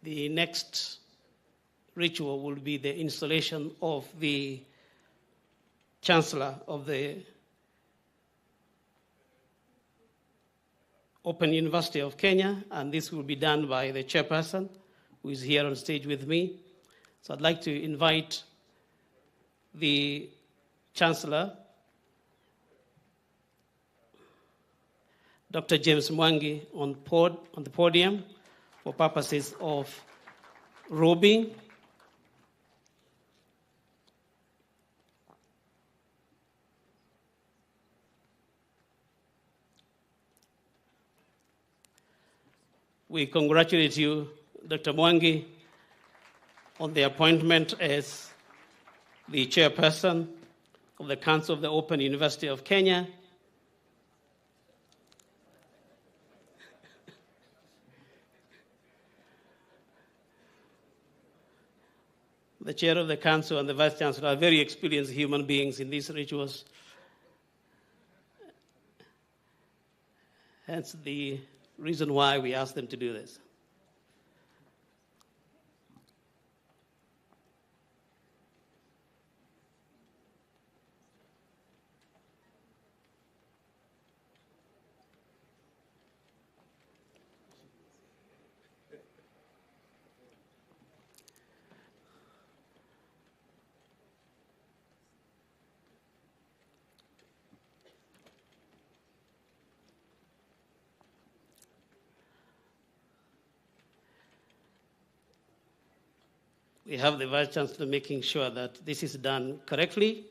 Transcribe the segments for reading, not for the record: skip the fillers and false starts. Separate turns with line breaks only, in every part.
The next ritual will be the installation of the Chancellor of the Open University of Kenya, and this will be done by the chairperson, who is here on stage with me. So I'd like to invite the Chancellor, Dr. James Mwangi, on the podium for purposes of robing. We congratulate you, Dr. Mwangi, on the appointment as the chairperson of the Council of the Open University of Kenya. The chair of the council and the vice chancellor are very experienced human beings in these rituals. Hence the reason why we asked them to do this. We have the Vice Chancellor making sure that this is done correctly.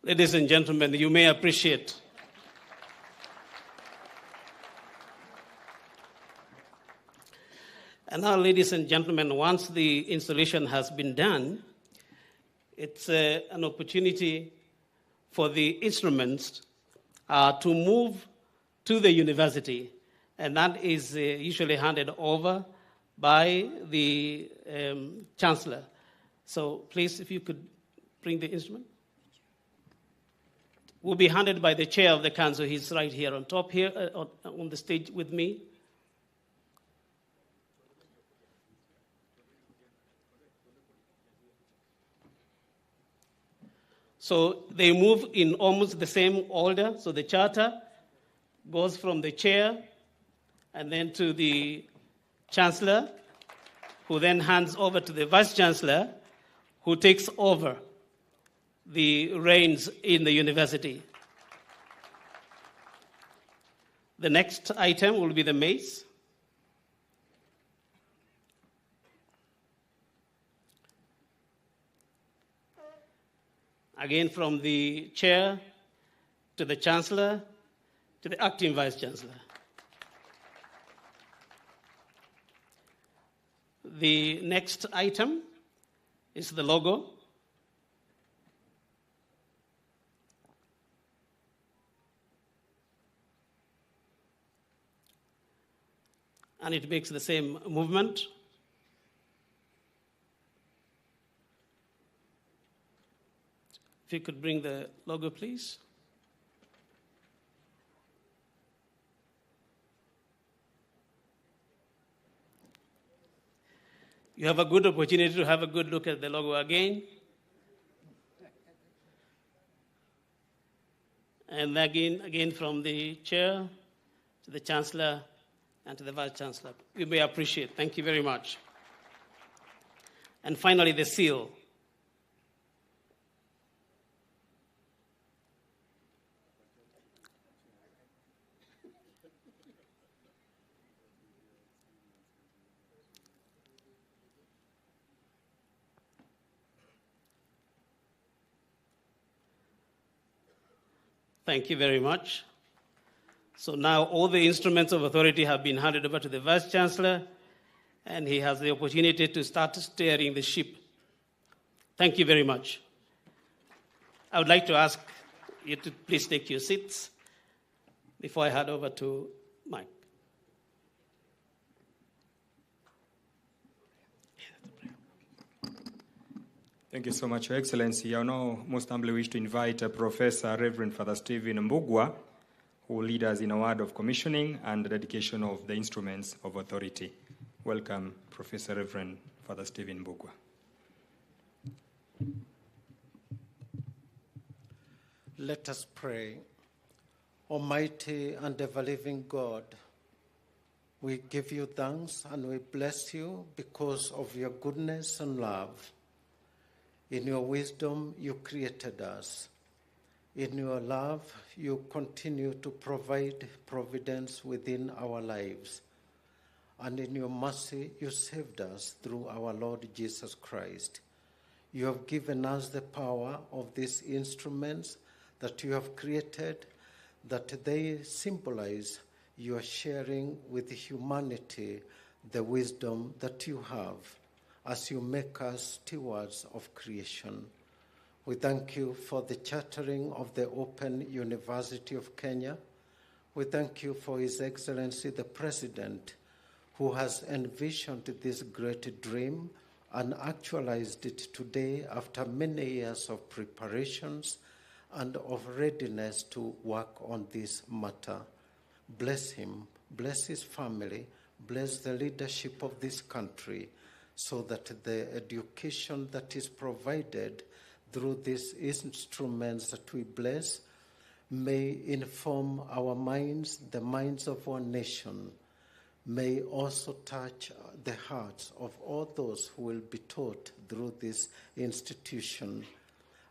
Ladies and gentlemen, you may appreciate And now, ladies and gentlemen, once the installation has been done, it's an opportunity for the instruments to move to the university, and that is usually handed over by the chancellor. So please, if you could bring the instrument. Will be handed by the chair of the council. He's right here on top here on the stage with me. So they move in almost the same order. So the charter goes from the chair and then to the chancellor, who then hands over to the vice chancellor, who takes over the reins in the university. The next item will be the mace. Again, from the chair to the chancellor to the acting vice chancellor. The next item is the logo. And it makes the same movement. If you could bring the logo, please. You have a good opportunity to have a good look at the logo again. And again from the chair to the chancellor and to the vice chancellor. We may appreciate. Thank you very much. And finally, the seal. Thank you very much. So now all the instruments of authority have been handed over to the Vice Chancellor, and he has the opportunity to start steering the ship. Thank you very much. I would like to ask you to please take your seats before I hand over to Mike.
Thank you so much, Your Excellency. I now most humbly wish to invite Professor Reverend Father Stephen Mbugua, who will lead us in a word of commissioning and the dedication of the instruments of authority. Welcome, Professor Reverend Father Stephen Mbugua.
Let us pray. Almighty and ever-living God, we give you thanks and we bless you because of your goodness and love. In your wisdom, you created us. In your love, you continue to provide providence within our lives. And in your mercy, you saved us through our Lord Jesus Christ. You have given us the power of these instruments that you have created, that they symbolize your sharing with humanity the wisdom that you have as you make us stewards of creation. We thank you for the chartering of the Open University of Kenya. We thank you for His Excellency the President, who has envisioned this great dream and actualized it today after many years of preparations and of readiness to work on this matter. Bless him, bless his family, bless the leadership of this country, so that the education that is provided through these instruments that we bless may inform our minds, the minds of our nation, may also touch the hearts of all those who will be taught through this institution,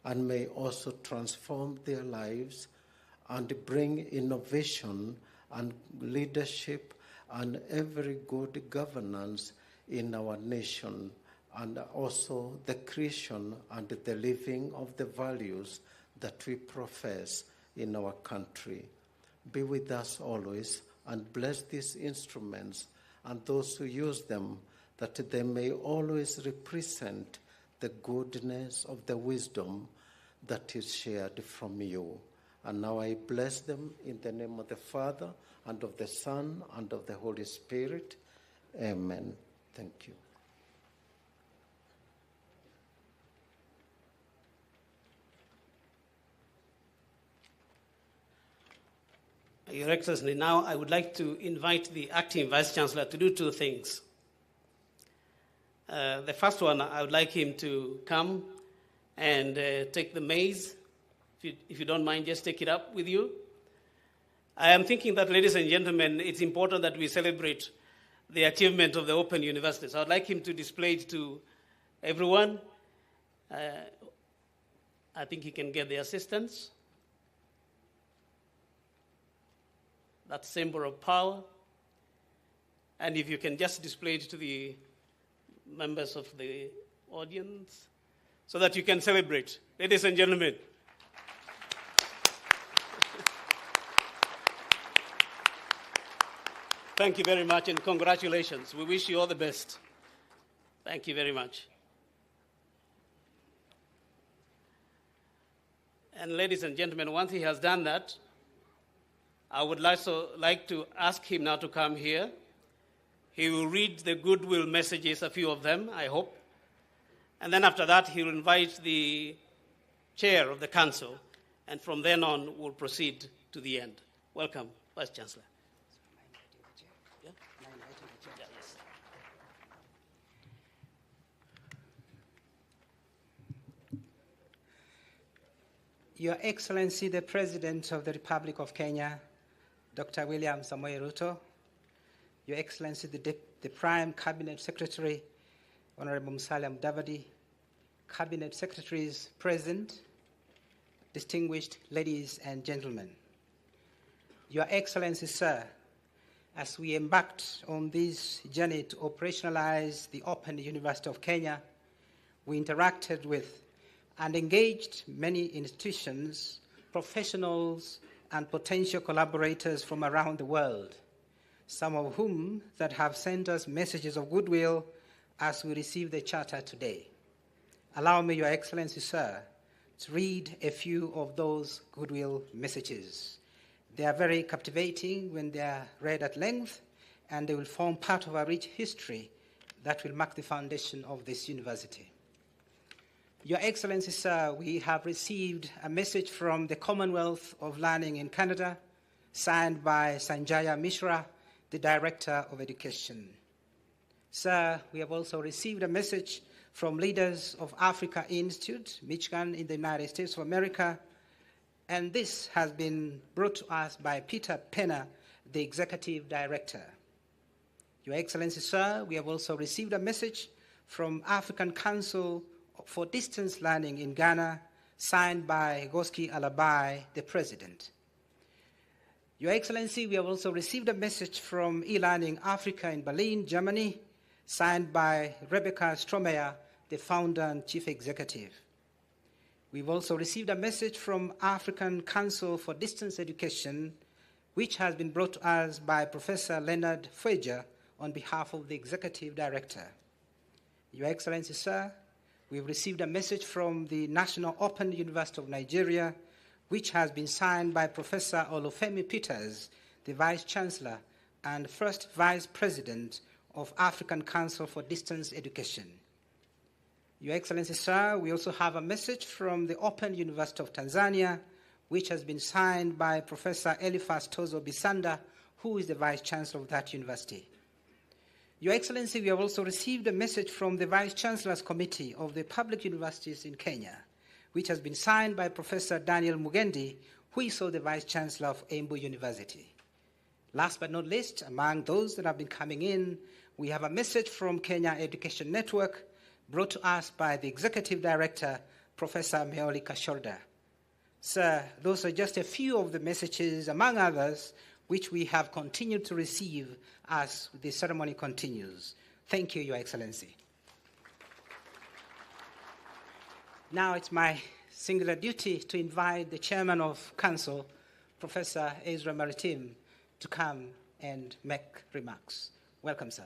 and may also transform their lives and bring innovation and leadership and every good governance in our nation, and also the creation and the living of the values that we profess in our country. Be with us always and bless these instruments and those who use them, that they may always represent the goodness of the wisdom that is shared from you. And now I bless them in the name of the Father, and of the Son, and of the Holy Spirit. Amen. Thank you.
Your Excellency, now I would like to invite the Acting Vice-Chancellor to do two things. The first one, I would like him to come and take the maize. If you don't mind, just take it up with you. I am thinking that, ladies and gentlemen, it's important that we celebrate the achievement of the Open University. So I'd like him to display it to everyone. I think he can get the assistance. That symbol of power. And if you can just display it to the members of the audience so that you can celebrate. Ladies and gentlemen. Thank you very much and congratulations. We wish you all the best. Thank you very much. And ladies and gentlemen, once he has done that, I would also like to ask him now to come here. He will read the goodwill messages, a few of them, I hope. And then after that, he will invite the chair of the council. And from then on, we'll proceed to the end. Welcome, Vice Chancellor.
Your Excellency, the President of the Republic of Kenya, Dr. William Samoei Ruto, Your Excellency, the Prime Cabinet Secretary, Honorable Musalia Mudavadi, Cabinet Secretaries present, distinguished ladies and gentlemen. Your Excellency, sir, as we embarked on this journey to operationalize the Open University of Kenya, we interacted with and engaged many institutions, professionals, and potential collaborators from around the world, some of whom that have sent us messages of goodwill as we receive the charter today. Allow me, Your Excellency, sir, to read a few of those goodwill messages. They are very captivating when they are read at length, and they will form part of our rich history that will mark the foundation of this university. Your Excellency, sir, we have received a message from the Commonwealth of Learning in Canada, signed by Sanjaya Mishra, the Director of Education. Sir, we have also received a message from leaders of Africa Institute, Michigan in the United States of America, and this has been brought to us by Peter Penner, the Executive Director. Your Excellency, sir, we have also received a message from African Council for Distance Learning in Ghana, signed by Goski Alabai, the President. Your Excellency, we have also received a message from eLearning Africa in Berlin, Germany, signed by Rebecca Stromeyer, the Founder and Chief Executive. We've also received a message from African Council for Distance Education, which has been brought to us by Professor Leonard Fueger on behalf of the Executive Director. Your Excellency, sir, we've received a message from the National Open University of Nigeria, which has been signed by Professor Olufemi Peters, the Vice Chancellor and First Vice President of African Council for Distance Education. Your Excellency, sir, we also have a message from the Open University of Tanzania, which has been signed by Professor Eliphas Tozo Bisanda, who is the Vice Chancellor of that university. Your Excellency, we have also received a message from the Vice Chancellor's Committee of the Public Universities in Kenya, which has been signed by Professor Daniel Mugendi, who is also the Vice Chancellor of Embu University. Last but not least, among those that have been coming in, we have a message from Kenya Education Network, brought to us by the Executive Director, Professor Meoli Kashorda. Sir, those are just a few of the messages, among others, which we have continued to receive as the ceremony continues. Thank you, Your Excellency. Now it's my singular duty to invite the Chairman of Council, Professor Ezra Maritim, to come and make remarks. Welcome, sir.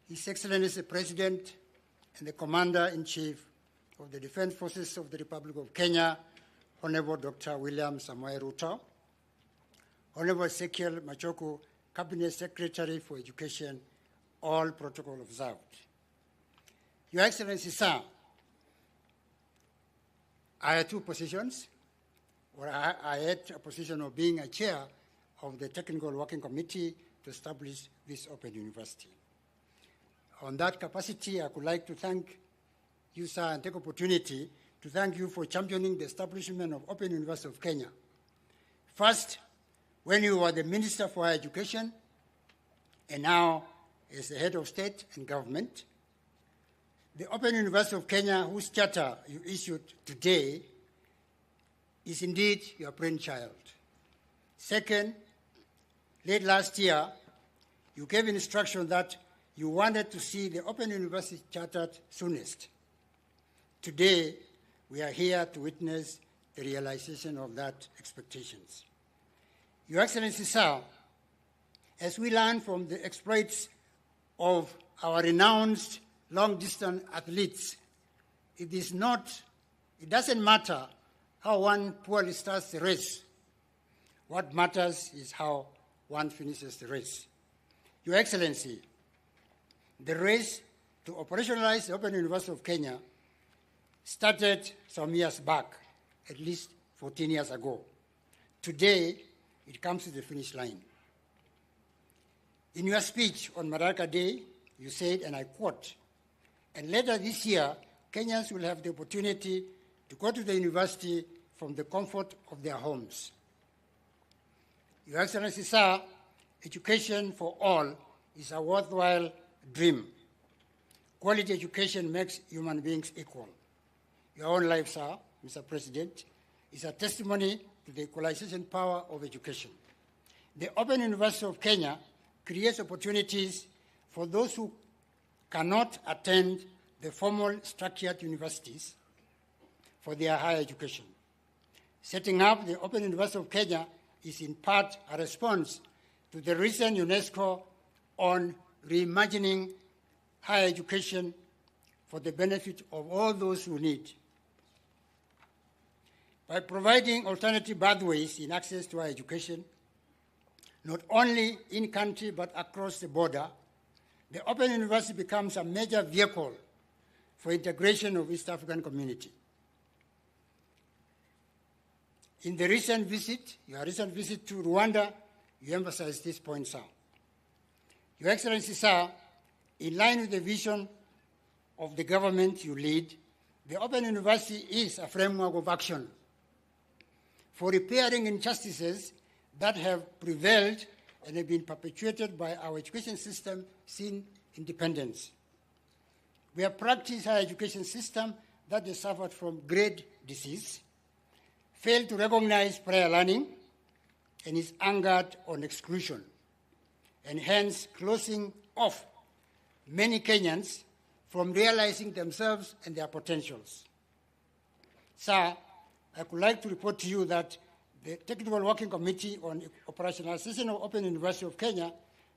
His Excellency the President and the Commander-in-Chief of the Defense Forces of the Republic of Kenya, Honorable Dr. William Samoei Ruto, Honorable Ezekiel Machakos, Cabinet Secretary for Education, all protocol observed. Your Excellency, sir, I had two positions. I had a position of being a chair of the Technical Working Committee to establish this Open University. On that capacity, I would like to thank you, sir, and take opportunity to thank you for championing the establishment of Open University of Kenya. First, when you were the Minister for Higher Education, and now as the head of state and government. The Open University of Kenya, whose charter you issued today, is indeed your brainchild. Second, late last year, you gave instruction that you wanted to see the Open University chartered soonest. Today, we are here to witness the realization of that expectations. Your Excellency, sir, as we learn from the exploits of our renowned long-distance athletes, it doesn't matter how one poorly starts the race. What matters is how one finishes the race. Your Excellency, the race to operationalize the Open University of Kenya started some years back, at least 14 years ago. Today, it comes to the finish line. In your speech on Madaraka Day, you said, and I quote, "And later this year, Kenyans will have the opportunity to go to the university from the comfort of their homes." Your Excellency, sir, education for all is a worthwhile dream. Quality education makes human beings equal. Your own life, sir, Mr. President, is a testimony to the equalization power of education. The Open University of Kenya creates opportunities for those who cannot attend the formal structured universities for their higher education. Setting up the Open University of Kenya is in part a response to the recent UNESCO on reimagining higher education for the benefit of all those who need. By providing alternative pathways in access to higher education, not only in country but across the border, the Open University becomes a major vehicle for integration of East African community. In the recent visit, your recent visit to Rwanda, you emphasized this point, sir. Your Excellency, sir, in line with the vision of the government you lead, the Open University is a framework of action for repairing injustices that have prevailed and have been perpetuated by our education system since independence. We have practiced our education system that has suffered from grade disease, failed to recognize prior learning, and is anchored on exclusion, and hence closing off many Kenyans from realizing themselves and their potentials. Sir, I would like to report to you that the Technical Working Committee on Operationalization of Open University of Kenya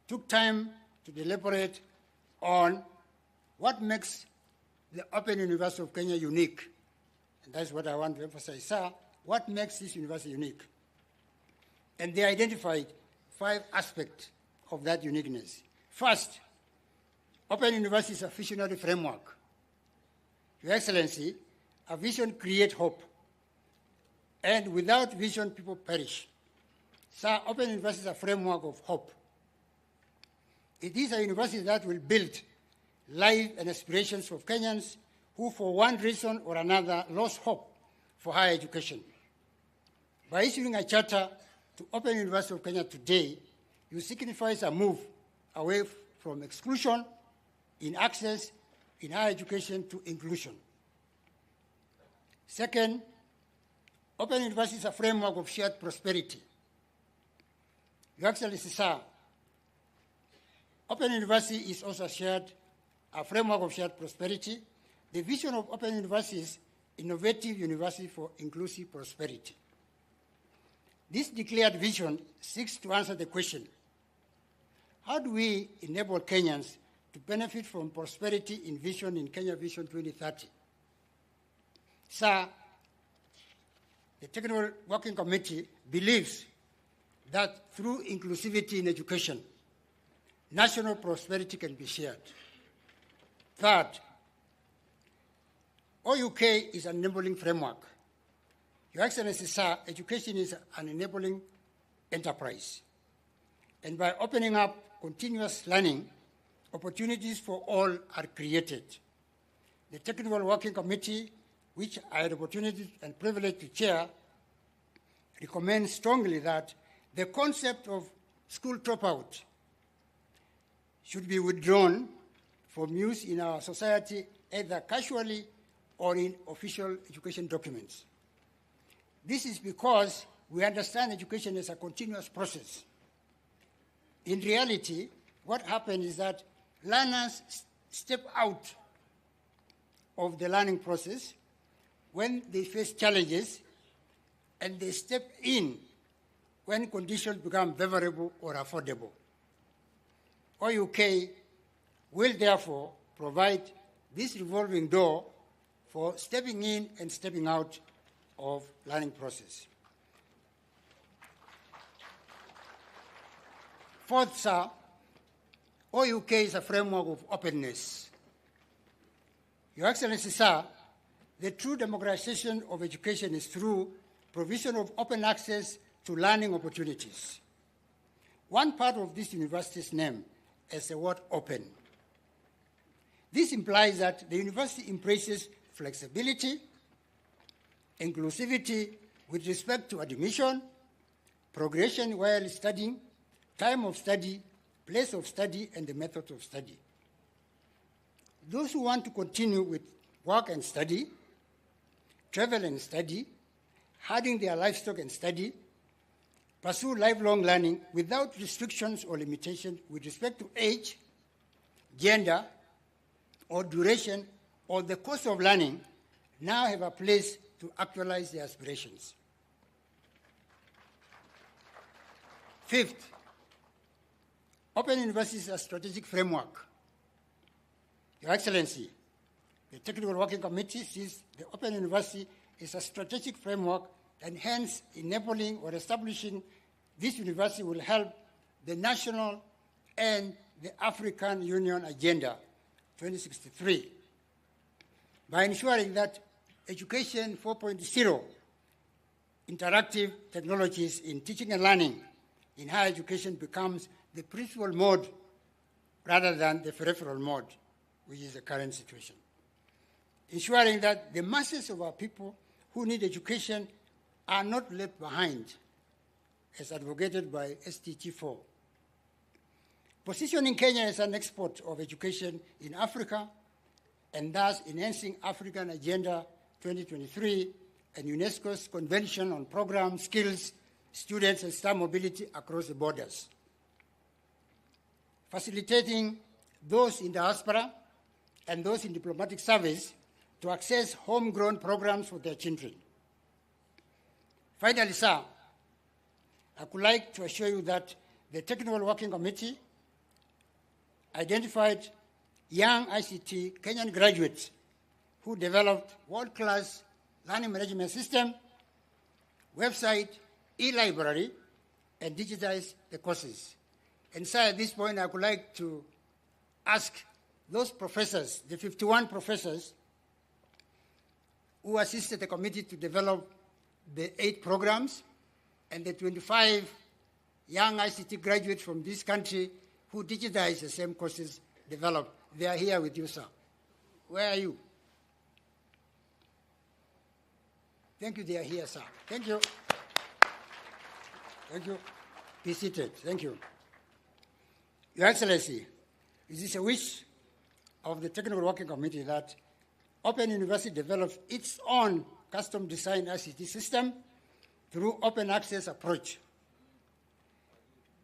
took time to deliberate on what makes the Open University of Kenya unique. And that's what I want to emphasize, sir. What makes this university unique? And they identified 5 aspects of that uniqueness. First, Open University is a visionary framework. Your Excellency, a vision creates hope. And without vision, people perish. Sir, Open University is a framework of hope. It is a university that will build life and aspirations of Kenyans who, for one reason or another, lost hope for higher education. By issuing a charter to Open University of Kenya today, you signify a move away from exclusion in access in higher education to inclusion. Second, Open University is a framework of shared prosperity. Your Excellency, sir, Open University is also a framework of shared prosperity. The vision of Open University is innovative university for inclusive prosperity. This declared vision seeks to answer the question, how do we enable Kenyans to benefit from prosperity in Kenya Vision 2030? Sir, the Technical Working Committee believes that through inclusivity in education, national prosperity can be shared. Third, OUK is an enabling framework. Your Excellency, sir, education is an enabling enterprise. And by opening up continuous learning, opportunities for all are created. The Technical Working Committee, which I had the opportunity and privilege to chair, recommends strongly that the concept of school dropout should be withdrawn from use in our society, either casually or in official education documents. This is because we understand education as a continuous process. In reality, what happens is that learners step out of the learning process when they face challenges, and they step in when conditions become favorable or affordable. OUK will therefore provide this revolving door for stepping in and stepping out of learning process. Fourth, sir, OUK is a framework of openness. Your Excellency, sir, the true democratization of education is through provision of open access to learning opportunities. One part of this university's name is the word open. This implies that the university embraces flexibility, inclusivity with respect to admission, progression while studying, time of study, place of study, and the method of study. Those who want to continue with work and study, travel and study, herding their livestock and study, pursue lifelong learning without restrictions or limitations with respect to age, gender, or duration, or the course of learning, now have a place to actualize their aspirations. Fifth, Open University is a strategic framework. Your Excellency, the Technical Working Committee sees the Open University as a strategic framework, and hence enabling or establishing this university will help the national and the African Union Agenda 2063 by ensuring that Education 4.0 interactive technologies in teaching and learning in higher education becomes the principal mode rather than the peripheral mode, which is the current situation. Ensuring that the masses of our people who need education are not left behind, as advocated by SDG 4. Positioning Kenya as an export of education in Africa, and thus enhancing African Agenda 2023 and UNESCO's Convention on Program, Skills, Students, and Staff Mobility across the borders. Facilitating those in diaspora and those in diplomatic service to access homegrown programs for their children. Finally, sir, I would like to assure you that the Technical Working Committee identified young ICT Kenyan graduates who developed world-class learning management system, website, e-library, and digitized the courses. And sir, at this point, I would like to ask those professors, the 51 professors who assisted the committee to develop the 8 programs, and the 25 young ICT graduates from this country who digitized the same courses developed. They are here with you, sir. Where are you? Thank you, they are here, sir. Thank you. Thank you. Be seated. Thank you. Your Excellency, it is a wish of the Technical Working Committee that Open University develops its own custom-designed ICT system through open access approach.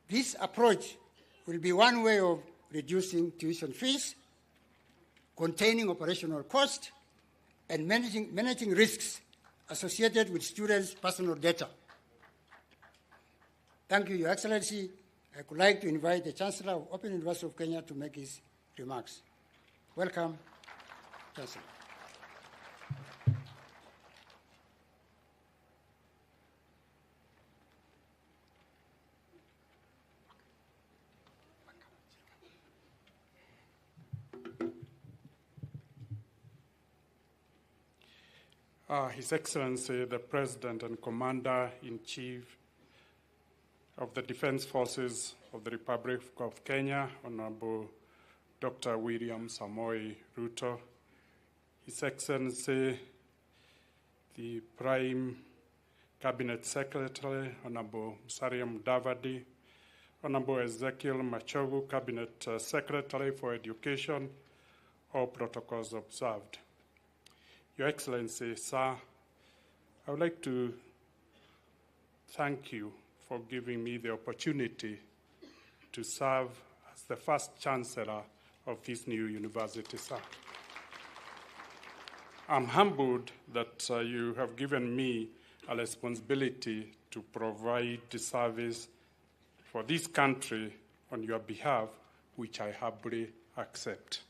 This approach will be one way of reducing tuition fees, containing operational cost, and managing risks associated with students' personal data. Thank you, Your Excellency. I would like to invite the Chancellor of Open University of Kenya to make his remarks. Welcome, Chancellor.
His Excellency, the President and Commander-in-Chief of the Defense Forces of the Republic of Kenya, Honorable Dr. William Samoei Ruto, His Excellency, the Prime Cabinet Secretary, Honorable Musalia Mudavadi, Honorable Ezekiel Machogu, Cabinet Secretary for Education, all protocols observed. Your Excellency, sir, I would like to thank you for giving me the opportunity to serve as the first Chancellor of this new university, sir. I'm humbled that you have given me a responsibility to provide the service for this country on your behalf, which I humbly accept.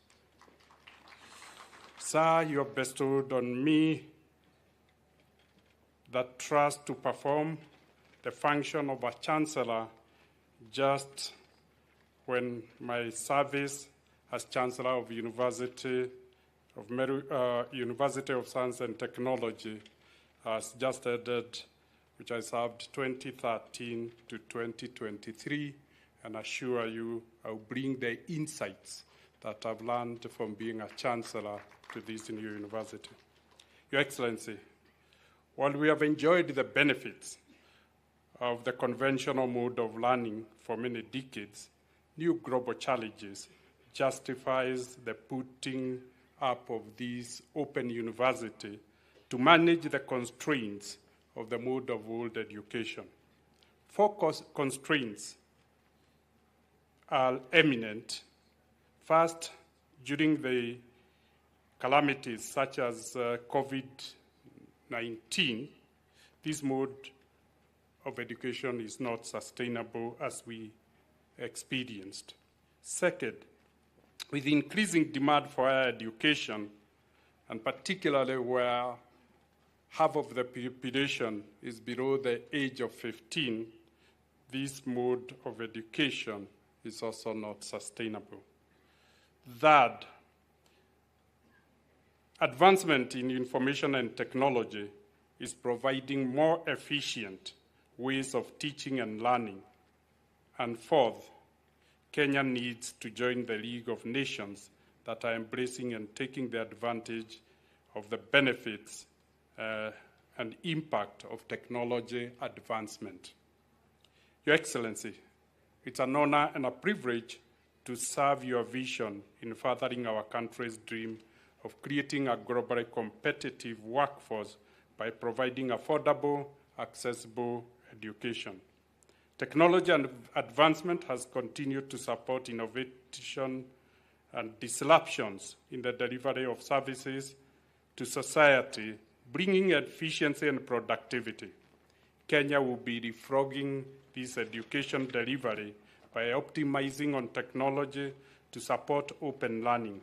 Sir, you have bestowed on me that trust to perform the function of a Chancellor just when my service as Chancellor of University of Science and Technology has just ended, which I served 2013 to 2023, and assure you I'll bring the insights that I've learned from being a Chancellor to this new university. Your Excellency, while we have enjoyed the benefits of the conventional mode of learning for many decades, new global challenges justifies the putting up of this open university to manage the constraints of the mode of world education. 4 constraints are eminent. First, during the calamities such as COVID-19, this mode of education is not sustainable as we experienced. Second, With increasing demand for higher education, and particularly where half of the population is below the age of 15, this mode of education is also not sustainable. Third, advancement in information and technology is providing more efficient ways of teaching and learning. And fourth, Kenya needs to join the League of Nations that are embracing and taking the advantage of the benefits and impact of technology advancement. Your Excellency, it's an honor and a privilege to serve your vision in furthering our country's dream of creating a globally competitive workforce by providing affordable, accessible education. Technology and advancement has continued to support innovation and disruptions in the delivery of services to society, bringing efficiency and productivity. Kenya will be leapfrogging this education delivery by optimizing on technology to support open learning.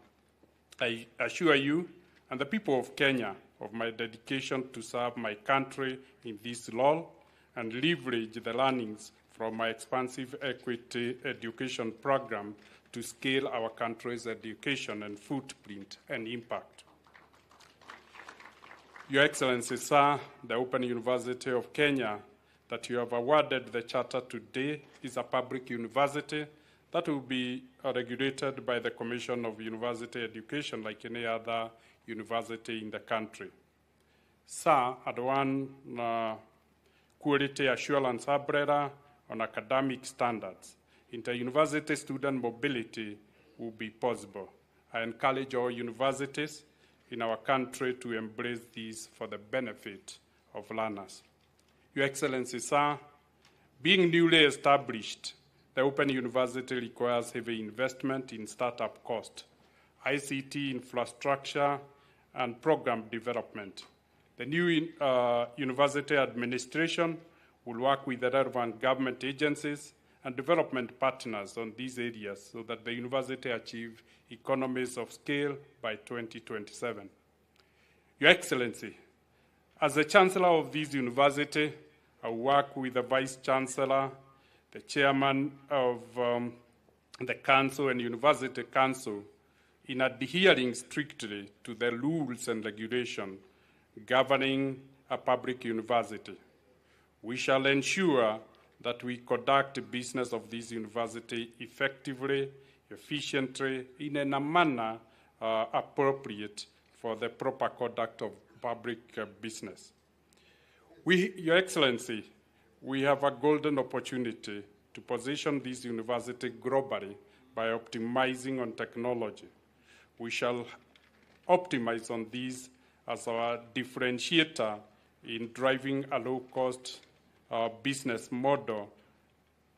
I assure you and the people of Kenya of my dedication to serve my country in this role and leverage the learnings from my expansive equity education program to scale our country's education and footprint and impact. Your Excellency, sir, the Open University of Kenya that you have awarded the charter today is a public university that will be regulated by the Commission of University Education like any other university in the country. Sir, at one quality assurance umbrella on academic standards, inter-university student mobility will be possible. I encourage all universities in our country to embrace these for the benefit of learners. Your Excellency, sir, being newly established, the Open University requires heavy investment in startup cost, ICT infrastructure, and program development. The new university administration will work with the relevant government agencies and development partners on these areas so that the university achieve economies of scale by 2027. Your Excellency, as the Chancellor of this university, I work with the Vice Chancellor, the Chairman of the Council and University Council in adhering strictly to the rules and regulations governing a public university. We shall ensure that we conduct business of this university effectively, efficiently, in a manner appropriate for the proper conduct of public business. Your Excellency, we have a golden opportunity to position this university globally by optimizing on technology. We shall optimize on these as our differentiator in driving a low-cost business model,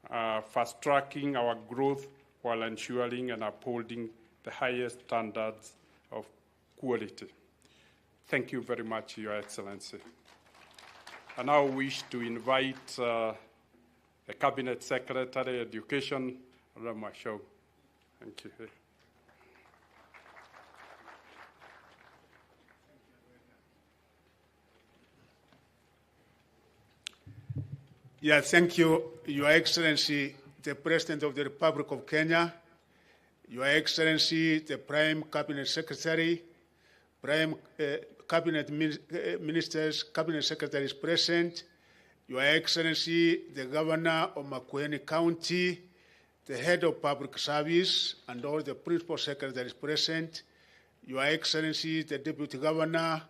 fast-tracking our growth while ensuring and upholding the highest standards of quality. Thank you very much, Your Excellency. I now wish to invite the Cabinet Secretary, Education, Machakos. Thank you.
Yeah, thank you, Your Excellency, the President of the Republic of Kenya, Your Excellency, the Prime Cabinet Secretary, Prime Cabinet Ministers, Cabinet Secretaries present, Your Excellency, the Governor of Makueni County, the Head of Public Service, and all the Principal Secretaries present, Your Excellency, the Deputy Governor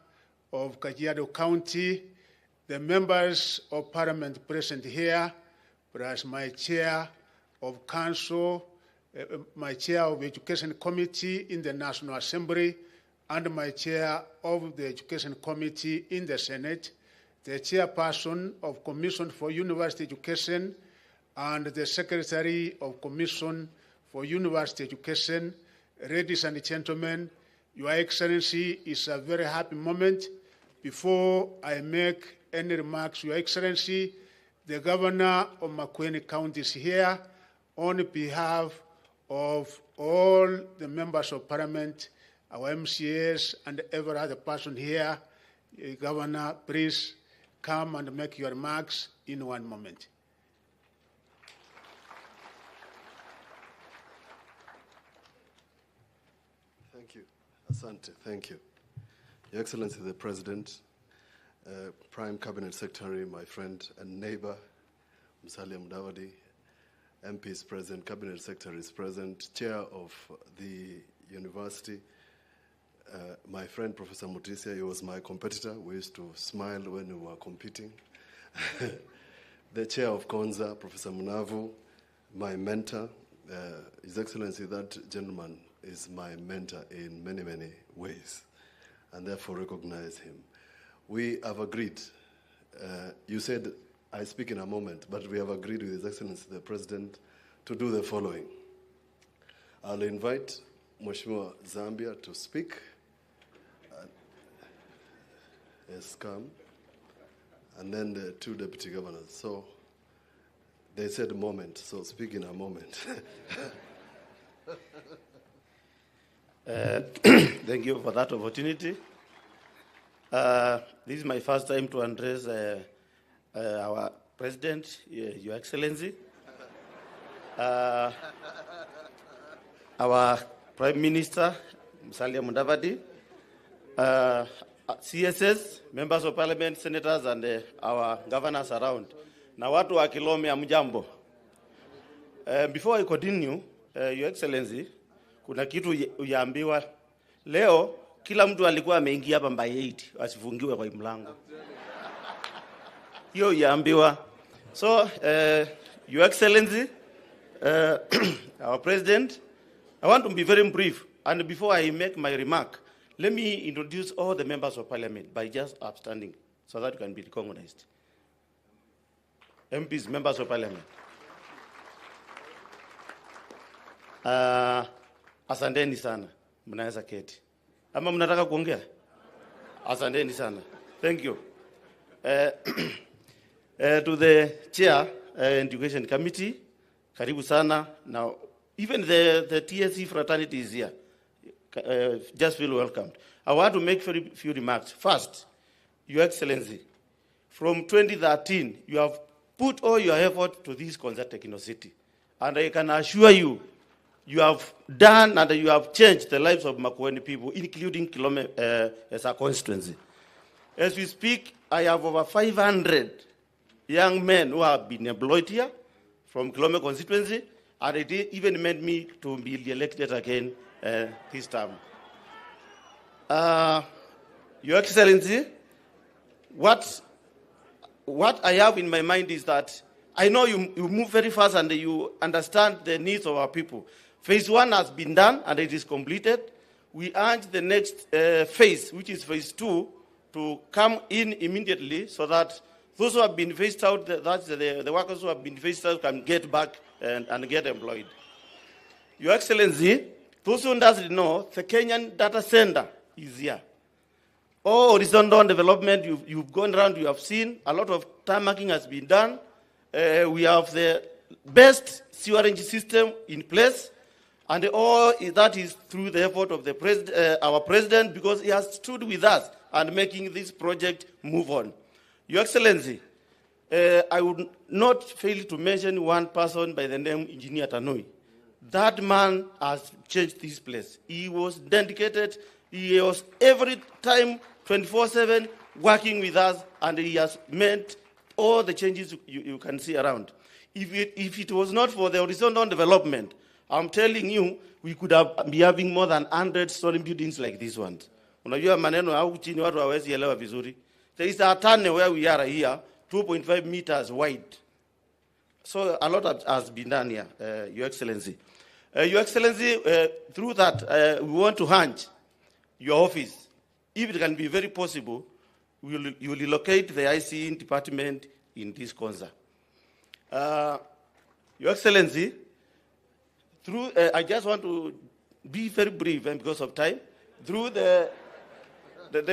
of Kajiado County, the members of Parliament present here, plus my Chair of Council, my Chair of Education Committee in the National Assembly, and my Chair of the Education Committee in the Senate, the Chairperson of Commission for University Education, and the Secretary of Commission for University Education. Ladies and gentlemen, Your Excellency, it's a very happy moment. Before I make any remarks, Your Excellency, the Governor of Makueni County is here on behalf of all the members of parliament, our MCAs, and every other person here. Governor, please come and make your remarks in one moment.
Thank you. Asante, thank you. Your Excellency the President, Prime Cabinet Secretary, my friend and neighbor, Musalia Mudavadi, MPs present, Cabinet Secretary is present, Chair of the university, my friend Professor Mutisia, he was my competitor. We used to smile when we were competing. The Chair of Konza, Professor Munavu, my mentor, His Excellency, that gentleman is my mentor in many, many ways, and therefore recognize him. We have agreed, you said I speak in a moment, but we have agreed with His Excellency the President to do the following. I'll invite Mheshimiwa Zambia to speak. Yes, come. And then the two deputy governors. So they said a moment, so speak in a moment.
Thank you for that opportunity. This is my first time to address our President, Your Excellency, our Prime Minister, Musalia Mudavadi, CSS, members of parliament, senators, and our governors around. Na watu wa Kilome amjambo. Before I continue, Your Excellency, kuna kitu uyaambiwa. Leo, kila mtu alikuwa ameingia hapa by 8, asifungiwe kwa mlango. Hiyo uyaambiwa. So, Your Excellency, our President, I want to be very brief. And before I make my remark, let me introduce all the members of parliament by just upstanding so that you can be recognized. MPs, members of parliament. Asanteni sana. Mnaweza keti. Ama mnataka kuongea? Asanteni sana. Thank you. To the chair, education committee, karibu sana. Now, even the TSC fraternity is here. Just feel welcomed. I want to make very few remarks. First, Your Excellency, from 2013, you have put all your effort to this Konza Techno City. And I can assure you, you have done and you have changed the lives of Makueni people, including Kilome as a constituency. As we speak, I have over 500 young men who have been employed here from Kilome constituency, and it even made me to be elected again this time. Your Excellency, what I have in my mind is that I know you move very fast and you understand the needs of our people. Phase 1 has been done and it is completed. We urge the next phase, which is phase 2, to come in immediately so that those who have been phased out, that's the workers who have been phased out, can get back and get employed. Your Excellency, those who doesn't know, the Kenyan data center is here. All horizontal development, you've gone around, you have seen, a lot of tarmacking has been done. We have the best sewerage system in place, and all that is through the effort of the our president, because he has stood with us and making this project move on. Your Excellency, I would not fail to mention one person by the name Engineer Tanui. That man has changed this place. He was dedicated. He was every time 24/7 working with us, and he has made all the changes you can see around. If it was not for the horizontal development, I'm telling you, we could have be having more than 100-story buildings like this one. Unajua maneno au chini watu hawezi elewa vizuri. There is a tunnel where we are here, 2.5 meters wide. So a lot has been done here, Your Excellency. Your Excellency, through that, we want to hand your office, if it can be very possible, you will relocate the ICE department in this Konza. Your Excellency, through I just want to be very brief, and because of time, through the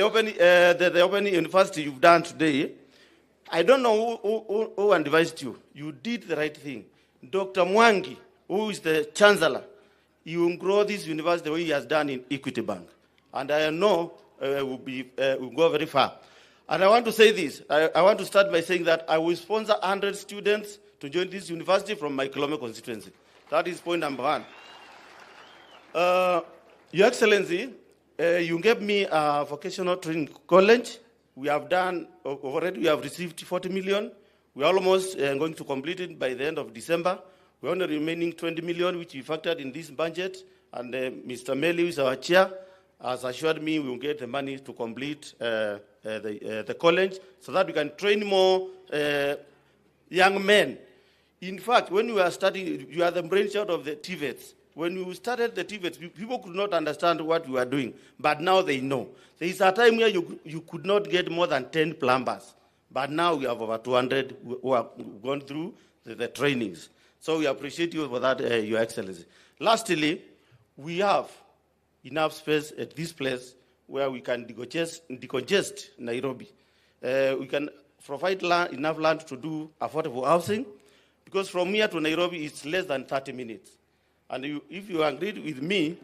open university you've done today, I don't know who advised you. You did the right thing. Dr. Mwangi, who is the chancellor,
he will grow this university the way he has done in Equity Bank. And I know we'll go very far. And I want to say this. I want to start by saying that I will sponsor 100 students to join this university from my Kilome constituency. That is point number one. Your Excellency, you gave me a vocational training college. We have done, already we have received 40 million. We are almost going to complete it by the end of December. We're only remaining 20 million, which we factored in this budget. And Mr. Meli, who is our chair, has assured me we will get the money to complete the college so that we can train more young men. In fact, when we were starting, you are the brainchild of the TVETs. When we started the TVETs, people could not understand what we were doing, but now they know. There is a time where you could not get more than 10 plumbers, but now we have over 200 who have gone through the trainings. So we appreciate you for that, Your Excellency. Lastly, we have enough space at this place where we can decongest Nairobi. We can provide enough land to do affordable housing, because from here to Nairobi it's less than 30 minutes. And if you agreed with me,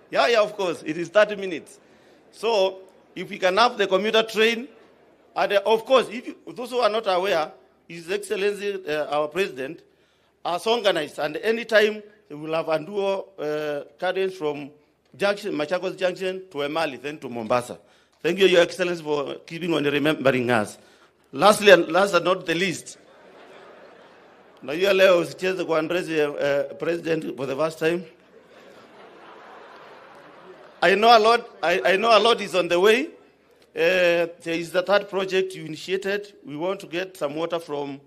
yeah, of course, it is 30 minutes. So if we can have the commuter train, and of course, those who are not aware, His Excellency, our President, has organized, and anytime we will have Anduo cadence from Machakos Junction to Emali, then to Mombasa. Thank you, Your Excellency, for keeping on remembering us. Lastly, and last but not the least, now you allow us to address President for the first time. I know a lot is on the way. There is the third project you initiated. We want to get some water from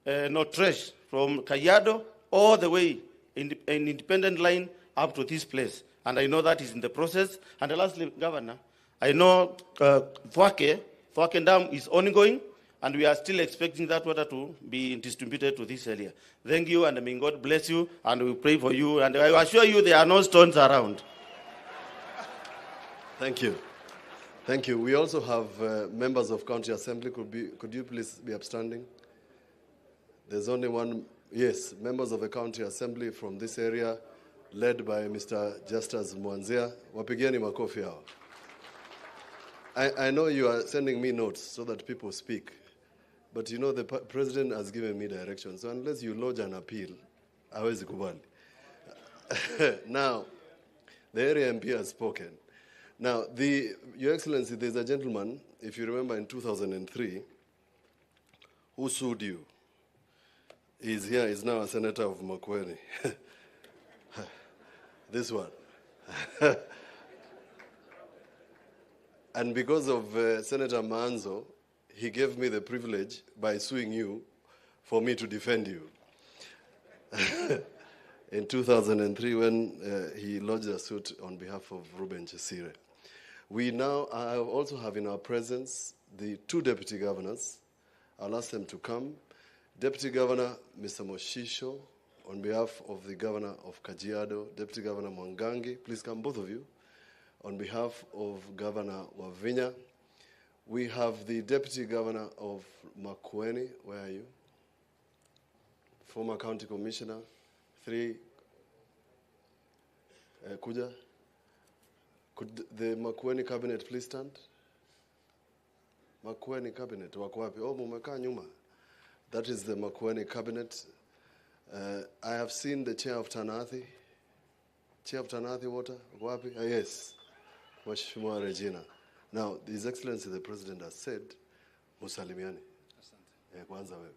Notresh, from Kajiado, all the way in an independent line up to this place. And I know that is in the process. And lastly, Governor, I know Thwake Dam is ongoing, and we are still expecting that water to be distributed to this area. Thank you, and may God bless you, and we pray for you. And I assure you there are no stones around.
Thank you. Thank you. We also have members of County Assembly. Could you please be upstanding? There's only one. Yes, members of the County Assembly from this area, led by Mr. Justus Mwanzia. Wapigeni makofi hao. I know you are sending me notes so that people speak, but you know the President has given me direction. So unless you lodge an appeal, hawezi kubali. Now, the area MP has spoken. Now, Your Excellency, there's a gentleman, if you remember in 2003, who sued you. He's here, he's now a senator of Makueni. This one. And because of Senator Manzo, he gave me the privilege, by suing you, for me to defend you. In 2003, when he lodged a suit on behalf of Ruben Chesire. We now also have in our presence the two deputy governors. I'll ask them to come. Deputy Governor Mr. Moshisho, on behalf of the Governor of Kajiado, Deputy Governor Mwangangi, please come, both of you. On behalf of Governor Wavinya, we have the Deputy Governor of Makueni. Where are you? Former County Commissioner. 3. Kuja. Could the Makueni Cabinet please stand? Makueni Cabinet, wako wapi? Oh, mumekaa nyuma. That is the Makueni Cabinet. I have seen the Chair of Tanathi. Chair of Tanathi Water, wako wapi? Yes. Mheshimiwa Regina. Now, His Excellency the President has said, musalimiani.
Asante. Kwanza wewe.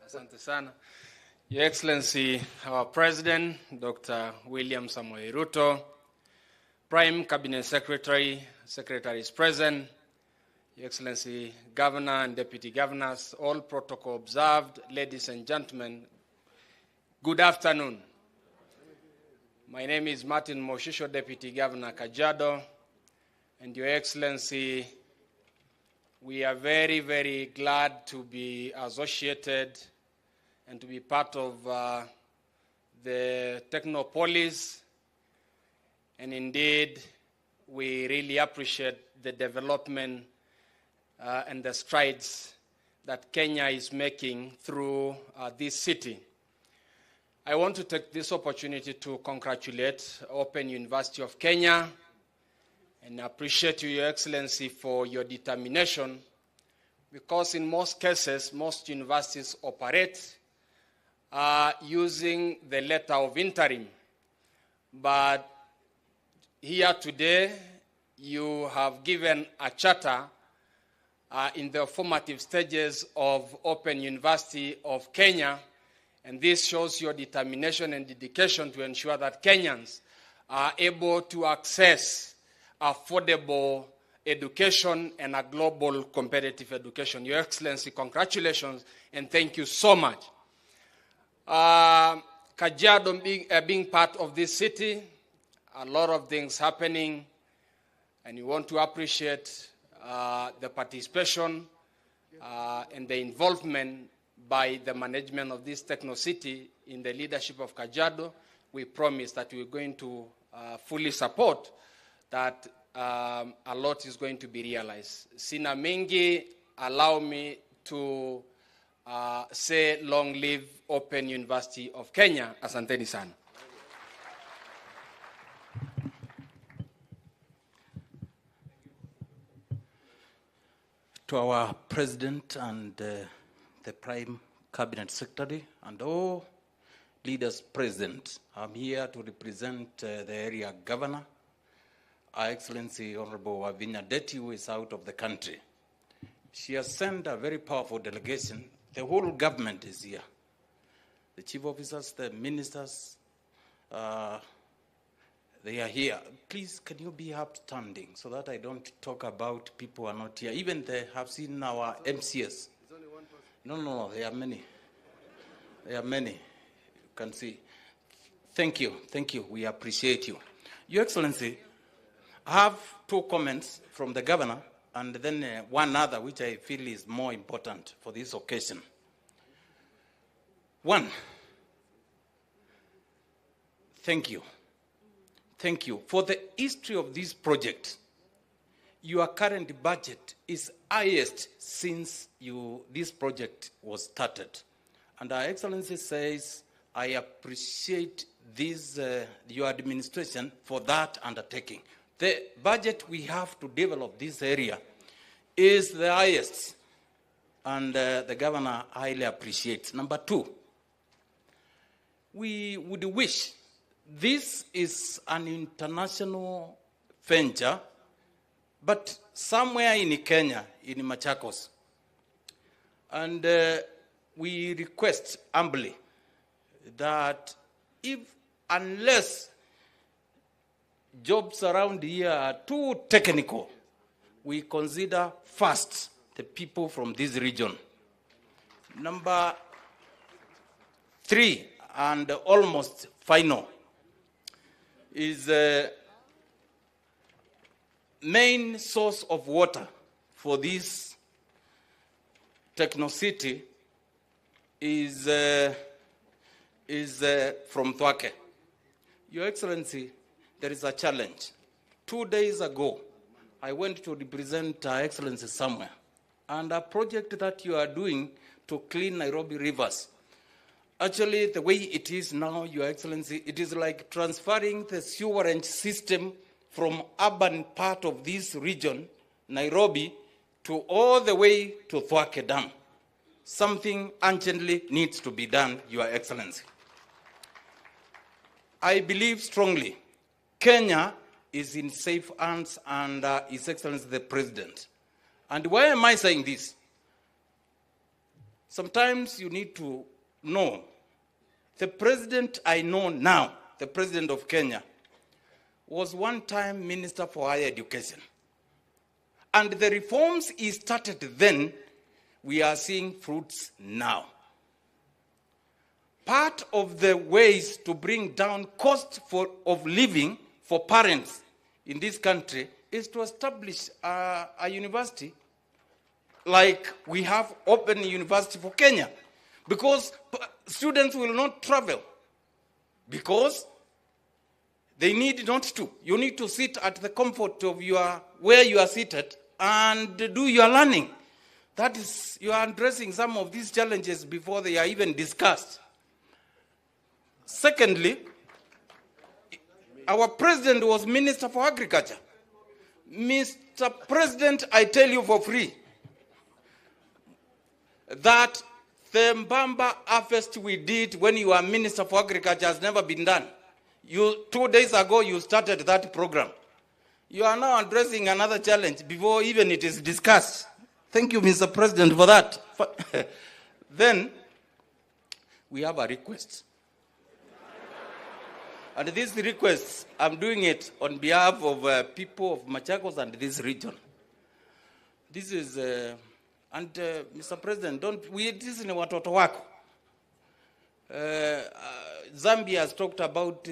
Asante sana. Your Excellency, our President, Dr. William Samoei Ruto, Prime Cabinet Secretary, Secretaries present, Your Excellency, Governor and Deputy Governors, all protocol observed, ladies and gentlemen, good afternoon. My name is Martin Moshisho, Deputy Governor Kajiado, and Your Excellency, we are very, very glad to be associated and to be part of the Technopolis. And indeed, we really appreciate the development and the strides that Kenya is making through this city. I want to take this opportunity to congratulate Open University of Kenya and appreciate you, Your Excellency, for your determination, because in most cases, most universities operate using the letter of interim. But here today, you have given a charter in the formative stages of Open University of Kenya, and this shows your determination and dedication to ensure that Kenyans are able to access affordable education and a global competitive education. Your Excellency, congratulations and thank you so much. Kajiado being part of this city, a lot of things happening, and we want to appreciate the participation and the involvement by the management of this techno-city in the leadership of Kajiado. We promise that we're going to fully support that a lot is going to be realized. Sina mingi, allow me to say long live Open University of Kenya. Asanteni sana.
To our President and the Prime Cabinet Secretary and all leaders present, I'm here to represent the area governor, Her Excellency Honorable Wavinya Deti, who is out of the country. She has sent a very powerful delegation. The whole government is here. The chief officers, the ministers, they are here. Please, can you be upstanding so that I don't talk about people who are not here? Even they have seen our MCS. No, there are many. There are many. You can see. Thank you. We appreciate you. Your Excellency, I have two comments from the governor and then one other which I feel is more important for this occasion. One, thank you. Thank you. For the history of this project, your current budget is highest since this project was started. And Her Excellency says, I appreciate this, your administration for that undertaking. The budget we have to develop this area is the highest, and the governor highly appreciates. Number two, we would wish, this is an international venture, but somewhere in Kenya, in Machakos. And we request humbly that unless jobs around here are too technical, we consider first the people from this region. Number three, and almost final, is the main source of water for this techno-city is from Thwake. Your Excellency, there is a challenge. 2 days ago, I went to represent Her Excellency somewhere, and a project that you are doing to clean Nairobi rivers. Actually, the way it is now, Your Excellency, it is like transferring the sewerage system from urban part of this region, Nairobi, to all the way to Thwake Dam. Something urgently needs to be done, Your Excellency. I believe strongly Kenya is in safe hands under His Excellency the President. And why am I saying this? Sometimes you need to know, the president I know now, the president of Kenya, was one time Minister for Higher Education. And the reforms he started then, we are seeing fruits now. Part of the ways to bring down cost of living for parents in this country is to establish a university like we have Open University for Kenya, because students will not travel because they need not to. You need to sit at the comfort of where you are seated and do your learning. That is, you are addressing some of these challenges before they are even discussed. Secondly, our president was Minister for Agriculture. Mr. President, I tell you for free that the Mbamba harvest we did when you were Minister for Agriculture has never been done. 2 days ago, you started that program. You are now addressing another challenge before even it is discussed. Thank you, Mr. President, for that. Then, we have a request. And this request, I'm doing it on behalf of people of Machakos and this region. This is, Mr. President, this is watoto wako. Zambia has talked about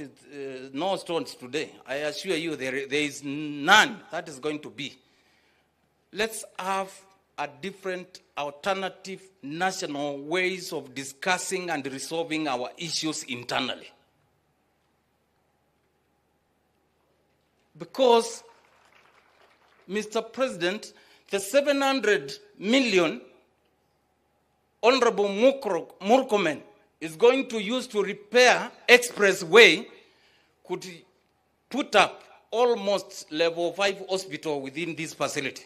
no stones today. I assure you there is none that is going to be. Let's have a different alternative national ways of discussing and resolving our issues internally. Because, Mr. President, the 700 million Honorable Murkomen is going to use to repair expressway could put up almost level 5 hospital within this facility.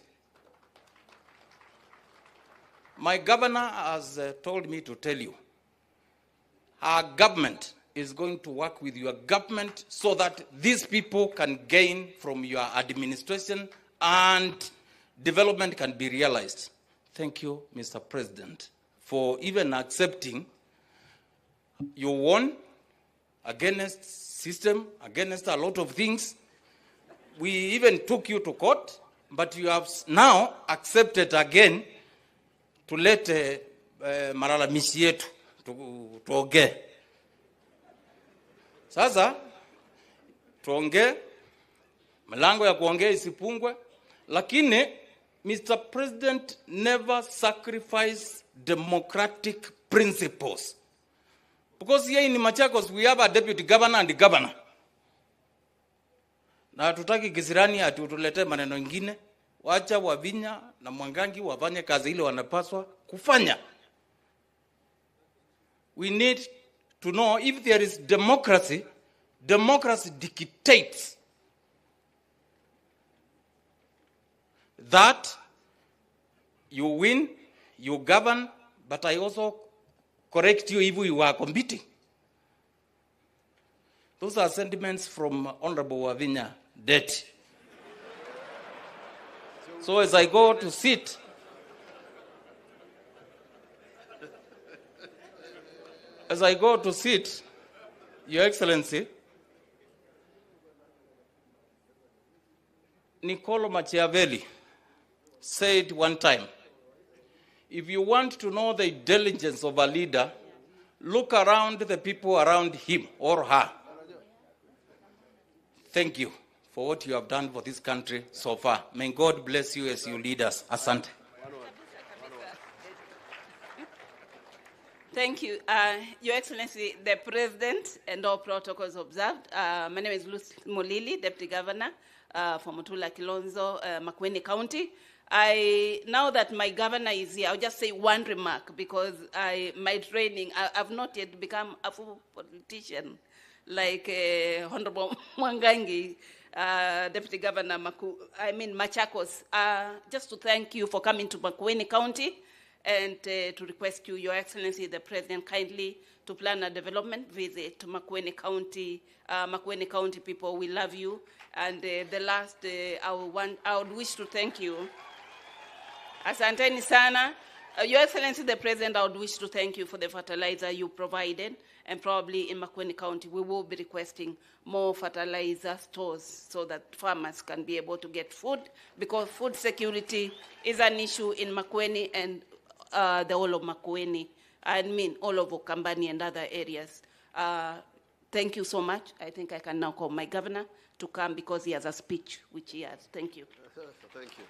My governor has told me to tell you, our government is going to work with your government so that these people can gain from your administration and development can be realized. Thank you, Mr. President, for even accepting you won against system, against a lot of things. We even took you to court, but you have now accepted again to let malalamishi yetu tuongee. Sasa tuongee, mlango ya kuongea isipungwe, lakini Mr. President never sacrifice democratic principles. Because here in Machakos we have a deputy governor and governor. Na hatutaki kisirani ati utulete maneno mengine. Wacha Wavinya na Mwangangi wafanye kazi ile wanapaswa kufanya. We need to know if there is democracy, democracy dictates that you win, you govern, but I also correct you if you are competing. Those are sentiments from Honorable Wavinya Det. So as I go to sit, Your Excellency, Niccolo Machiavelli said one time, if you want to know the intelligence of a leader, look around the people around him or her. Thank you for what you have done for this country so far. May God bless you as you lead us. Asante.
Thank you. Your Excellency, the President and all protocols observed. My name is Lucy Molili, Deputy Governor for Mutula Kilonzo, Makueni County. Now that my governor is here, I'll just say one remark because my training, I've not yet become a full politician like Honorable Mwangangi, Deputy Governor Machakos. Just to thank you for coming to Makueni County and to request you, Your Excellency, the President, kindly to plan a development visit to Makueni County. Makueni County people, we love you. And the last, I would wish to thank you. Asanteni sana. Your Excellency, the President, I would wish to thank you for the fertilizer you provided. And probably in Makueni County, we will be requesting more fertilizer stores so that farmers can be able to get food, because food security is an issue in Makueni and the whole of Makueni. I mean, all of Okambani and other areas. Thank you so much. I think I can now call my governor to come because he has a speech which he has. Thank you.
Thank you.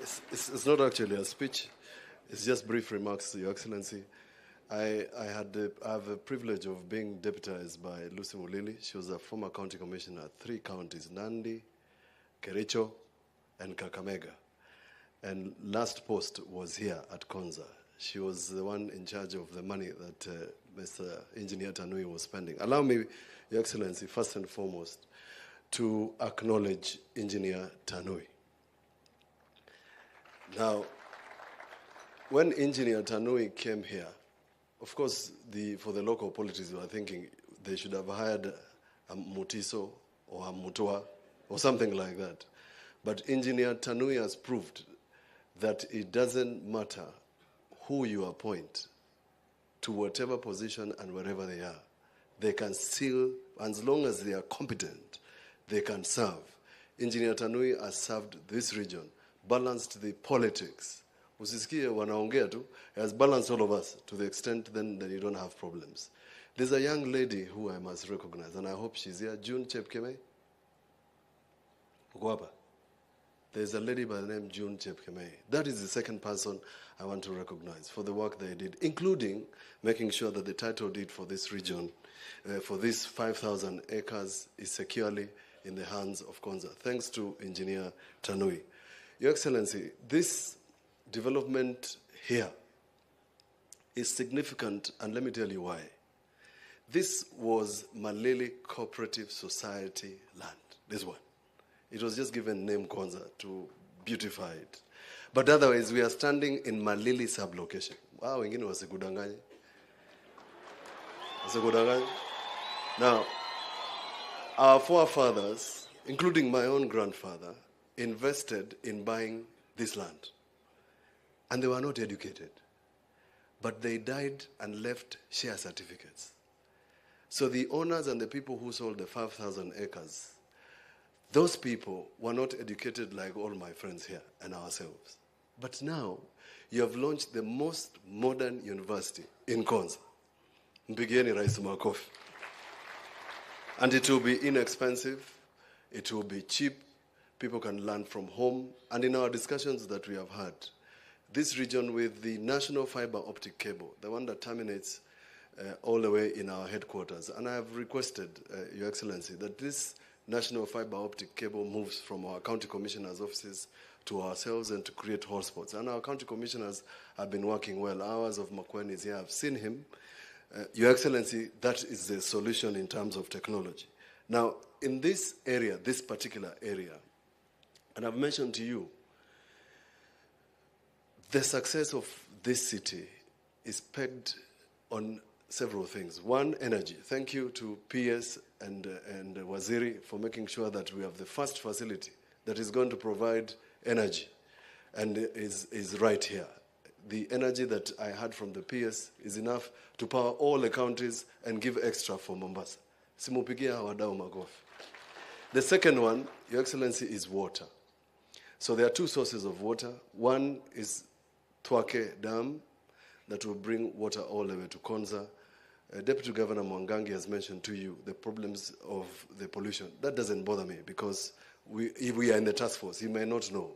It's not actually a speech. It's just brief remarks, Your Excellency. I have the privilege of being deputized by Lucy Mulili. She was a former county commissioner at 3 counties, Nandi, Kericho, and Kakamega. And last post was here at Konza. She was the one in charge of the money that Mr. Engineer Tanui was spending. Allow me, Your Excellency, first and foremost, to acknowledge Engineer Tanui. Now, when Engineer Tanui came here, of course, for the local politics, we were thinking they should have hired a Mutiso or a Mutua or something like that. But Engineer Tanui has proved that it doesn't matter who you appoint to whatever position and wherever they are. They can still, as long as they are competent, they can serve. Engineer Tanui has served this region, balanced the politics. Usisikie wanaongea tu, has balanced all of us to the extent then you don't have problems. There's a young lady who I must recognize, and I hope she's here, June Chepkemei. Uko There's a lady by the name June Chepkemei. That is the second person I want to recognize for the work they did, including making sure that the title deed for this region, for this 5,000 acres, is securely in the hands of Konza. Thanks to Engineer Tanui. Your Excellency, this development here is significant, and let me tell you why. This was Malili Cooperative Society land, this one. It was just given name Konza to beautify it. But otherwise, we are standing in Malili sublocation. Wow, wengine wasikudanganye. Wasikudanganye. Now, our forefathers, including my own grandfather, invested in buying this land. And they were not educated. But they died and left share certificates. So the owners and the people who sold the 5,000 acres, those people were not educated like all my friends here and ourselves. But now, you have launched the most modern university in Konza. Mpigieni Rais makofi. And it will be inexpensive, it will be cheap, people can learn from home. And in our discussions that we have had, this region with the national fiber optic cable, the one that terminates all the way in our headquarters. And I have requested, Your Excellency, that this national fiber optic cable moves from our county commissioners' offices to ourselves and to create hotspots. And our county commissioners have been working well. Ours of Makueni is here. I've seen him. Your Excellency, that is the solution in terms of technology. Now, in this area, this particular area, and I've mentioned to you, the success of this city is pegged on several things. One, energy. Thank you to PS and Waziri for making sure that we have the first facility that is going to provide energy and is right here. The energy that I had from the PS is enough to power all the counties and give extra for Mombasa. Simupigia hawadau makofi. The second one, Your Excellency, is water. So there are two sources of water. One is Twake Dam that will bring water all the way to Konza. Deputy Governor Mwangangi has mentioned to you the problems of the pollution. That doesn't bother me because if we are in the task force, you may not know.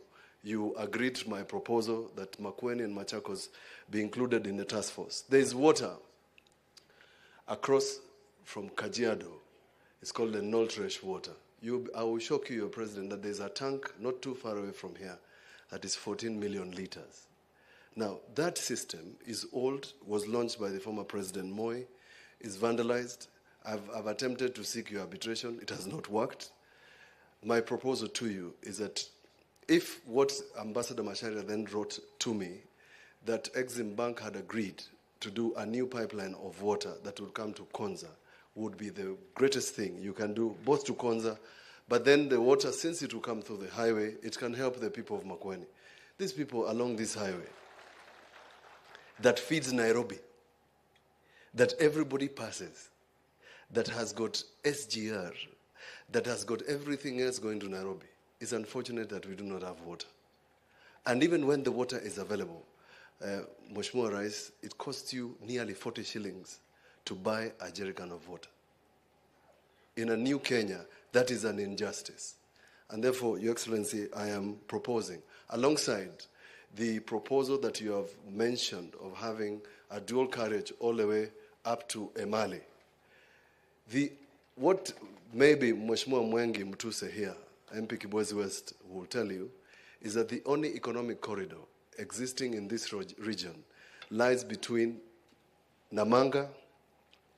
You agreed to my proposal that Makueni and Machakos be included in the task force. There is water across from Kajiado. It's called the Noltresh water. I will shock you, Your President, that there's a tank not too far away from here that is 14 million liters. Now, that system is old, was launched by the former President Moi, is vandalized. I've attempted to seek your arbitration. It has not worked. My proposal to you is that if what Ambassador Macharia then wrote to me, that Exim Bank had agreed to do a new pipeline of water that would come to Konza, would be the greatest thing you can do, both to Konza, but then the water, since it will come through the highway, it can help the people of Makueni. These people along this highway that feeds Nairobi, that everybody passes, that has got SGR, that has got everything else going to Nairobi. It's unfortunate that we do not have water. And even when the water is available, Mheshimiwa Rais, it costs you nearly 40 shillings to buy a jerrycan of water. In a new Kenya, that is an injustice. And therefore, Your Excellency, I am proposing, alongside the proposal that you have mentioned of having a dual carriage all the way up to Emali. What maybe Mheshimiwa Mwengi Mutuse here, MP Kibwezi West, will tell you, is that the only economic corridor existing in this region lies between Namanga,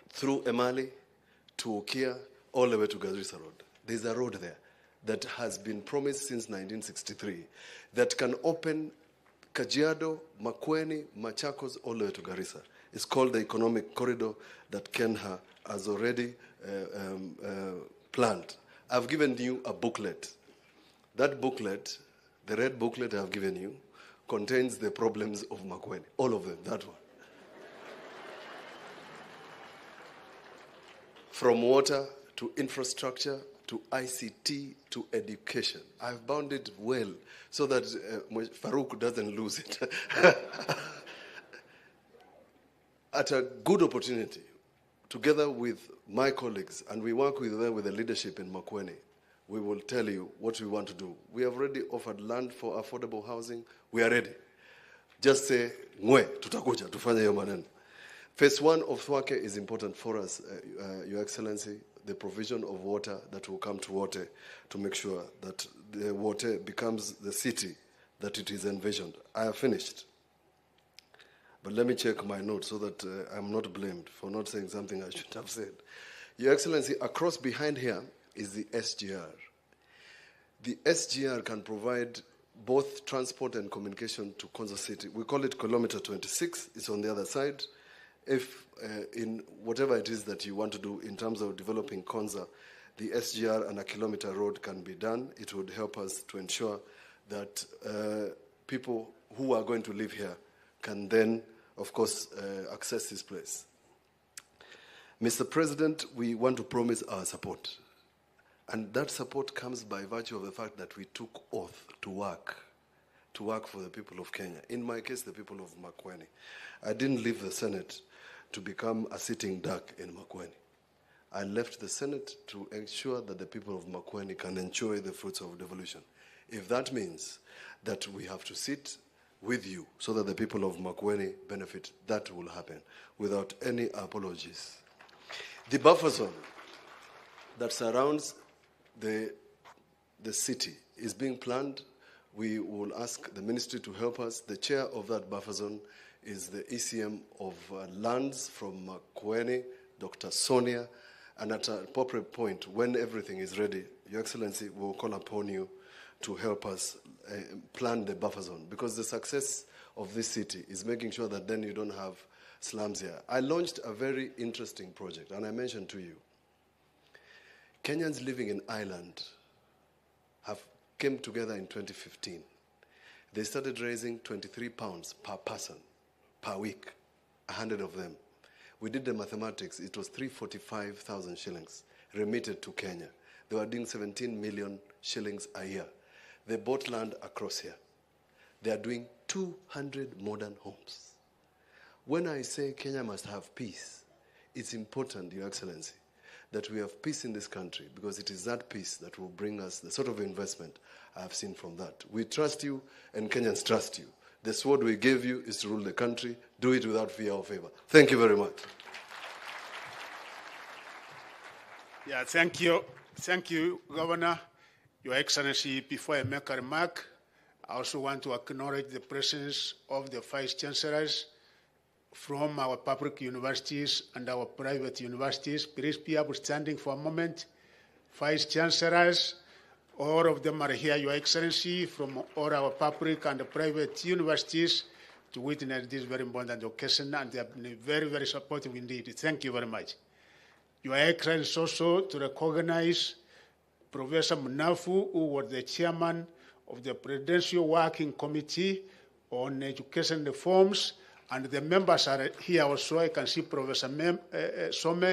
through Emali, to Ukia, all the way to Garissa Road. There's a road there that has been promised since 1963 that can open Kajiado, Makueni, Machakos, all the way to Garissa. It's called the Economic Corridor that Kenya has already planned. I've given you a booklet. That booklet, the red booklet I've given you, contains the problems of Makueni, all of them, that one. From water to infrastructure to ICT to education. I've bound it well so that Farouk doesn't lose it. At a good opportunity, together with my colleagues, and we work with them with the leadership in Makueni, we will tell you what we want to do. We have already offered land for affordable housing. We are ready. Just say, ngwe, tutakuja, tufanye hiyo maneno. Phase 1 of Thwake is important for us, Your Excellency, the provision of water that will come to Wote to make sure that the Wote becomes the city that it is envisioned. I have finished. But let me check my notes so that I'm not blamed for not saying something I should have said. Your Excellency, across behind here is the SGR. The SGR can provide both transport and communication to Konza City. We call it kilometer 26. It's on the other side. If in whatever it is that you want to do in terms of developing Konza, the SGR and a kilometer road can be done. It would help us to ensure that people who are going to live here can then, of course, access this place. Mr. President, we want to promise our support. And that support comes by virtue of the fact that we took oath to work for the people of Kenya. In my case, the people of Makueni. I didn't leave the Senate to become a sitting duck in Makueni. I left the Senate to ensure that the people of Makueni can enjoy the fruits of devolution. If that means that we have to sit with you so that the people of Makueni benefit, that will happen without any apologies. The buffer zone that surrounds the city is being planned. We will ask the ministry to help us. The chair of that buffer zone is the ECM of lands from Makueni, Dr. Sonia, and at an appropriate point, when everything is ready, Your Excellency, we will call upon you to help us plan the buffer zone, because the success of this city is making sure that then you don't have slums here. I launched a very interesting project, and I mentioned to you, Kenyans living in Ireland came together in 2015. They started raising 23 pounds per person, per week, 100 of them. We did the mathematics. It was 345,000 shillings remitted to Kenya. They were doing 17 million shillings a year. They bought land across here. They are doing 200 modern homes. When I say Kenya must have peace, it's important, Your Excellency, that we have peace in this country, because it is that peace that will bring us the sort of investment I have seen from that. We trust you, and Kenyans trust you. The sword we gave you is to rule the country. Do it without fear or favor. Thank you very much.
Yeah, thank you. Thank you, Governor. Your Excellency, before I make a remark, I also want to acknowledge the presence of the Vice Chancellors from our public universities and our private universities. Please be upstanding for a moment. Vice Chancellors, all of them are here, Your Excellency, from all our public and private universities to witness this very important occasion, and they have been very, very supportive indeed. Thank you very much. Your Excellency, also to recognize Professor Munafu, who was the chairman of the Presidential Working Committee on Education Reforms, and the members are here also. I can see Professor Some